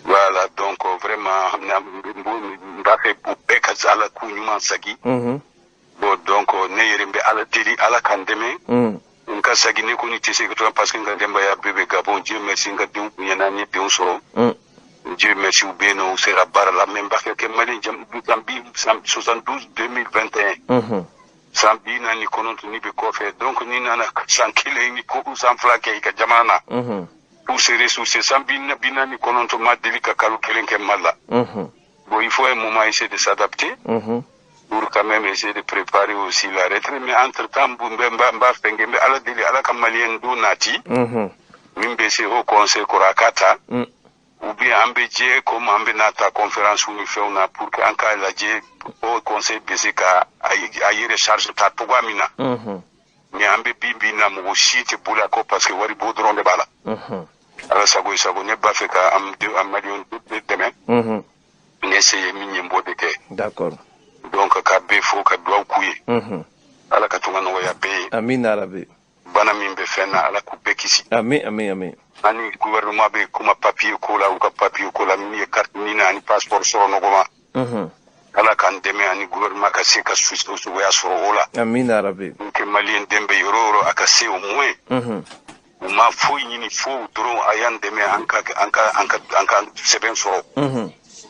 [SPEAKER 7] Voilà donc vraiment ndafe bu be ka zala ku nyuma sagi. Bon donc ne yerembe ala deli ala kan deme. Nka sagi ne ko ni tese ko parce que ngandemba ya bebe gabon Dieu merci ngadu yana ni be soro. Dieu merci ou bien nous sera barre la même barre que Mali Zambi 72 2021. Zambi na ni konontu ni be kofe donc ni na sankile ni ko sanflake ka jamana. Pour se ressourcer Zambi na bina ni konontu ma delika kalu kelenke mala. Bon il faut un moment essayer de s'adapter. pour quand même essayer de préparer aussi la retraite. Mais entre-temps, Mbemba Fengeme, ala dili, ala kamalien do nati, Mimbese au conseil Korakata, ou bien Ambedje, comme Ambenata conférence où nous faisons pour qu'Anka Ladje, au conseil BCK, aille recharge ta Togamina. Mais Ambe Bibina, mon site, Boulako, parce que Wari Baudron de Bala. Alors, ça ne pas fait qu'à Amalion demain. N'essayez Minyembo de Té.
[SPEAKER 8] D'accord.
[SPEAKER 7] Donc, Kabé, faut qu'à doit couiller. À la Katouman, on va payer.
[SPEAKER 8] Amin Arabe.
[SPEAKER 7] Banamimbe Fena, à la coupe ici.
[SPEAKER 8] Amin, amin, amin.
[SPEAKER 7] Ani gouvernement be kuma papier ko la ou ka papier ko la mi carte ni na ani passeport soro no goma ala kan deme ani gouvernement ka se ka suisse so ya soro wala
[SPEAKER 8] Amin Arabe.
[SPEAKER 7] ke malien dembe yororo aka se au moins ma fo yini fo dron ayan deme anka seben soro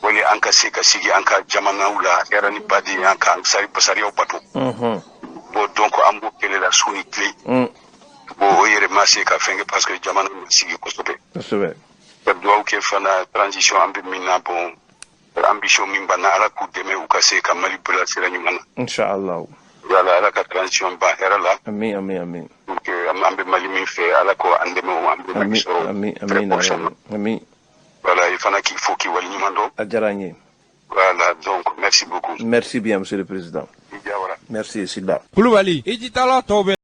[SPEAKER 7] wali anka se ka sigi anka jamana ula era ni badi anka sari basari o batu bo donc ambo kele la suni clé bon yere marché ka fenge parce que jamana sigi ko sobe do ke fana transition ambe mina bon ambition min bana ala ku deme u ka se ka mali bula sira nyumana
[SPEAKER 8] inshallah
[SPEAKER 7] yala ala ka transition ba era la
[SPEAKER 8] amin amin amin
[SPEAKER 7] que ambe mali min fe ala ko andeme o ambe mali soro
[SPEAKER 8] amin amin amin
[SPEAKER 7] voilà il fana qu'il faut qu'il wali nyumando
[SPEAKER 8] ajaranye
[SPEAKER 7] voilà donc merci beaucoup
[SPEAKER 8] merci bien monsieur le président merci Sida
[SPEAKER 9] Koulibaly ijitala tobe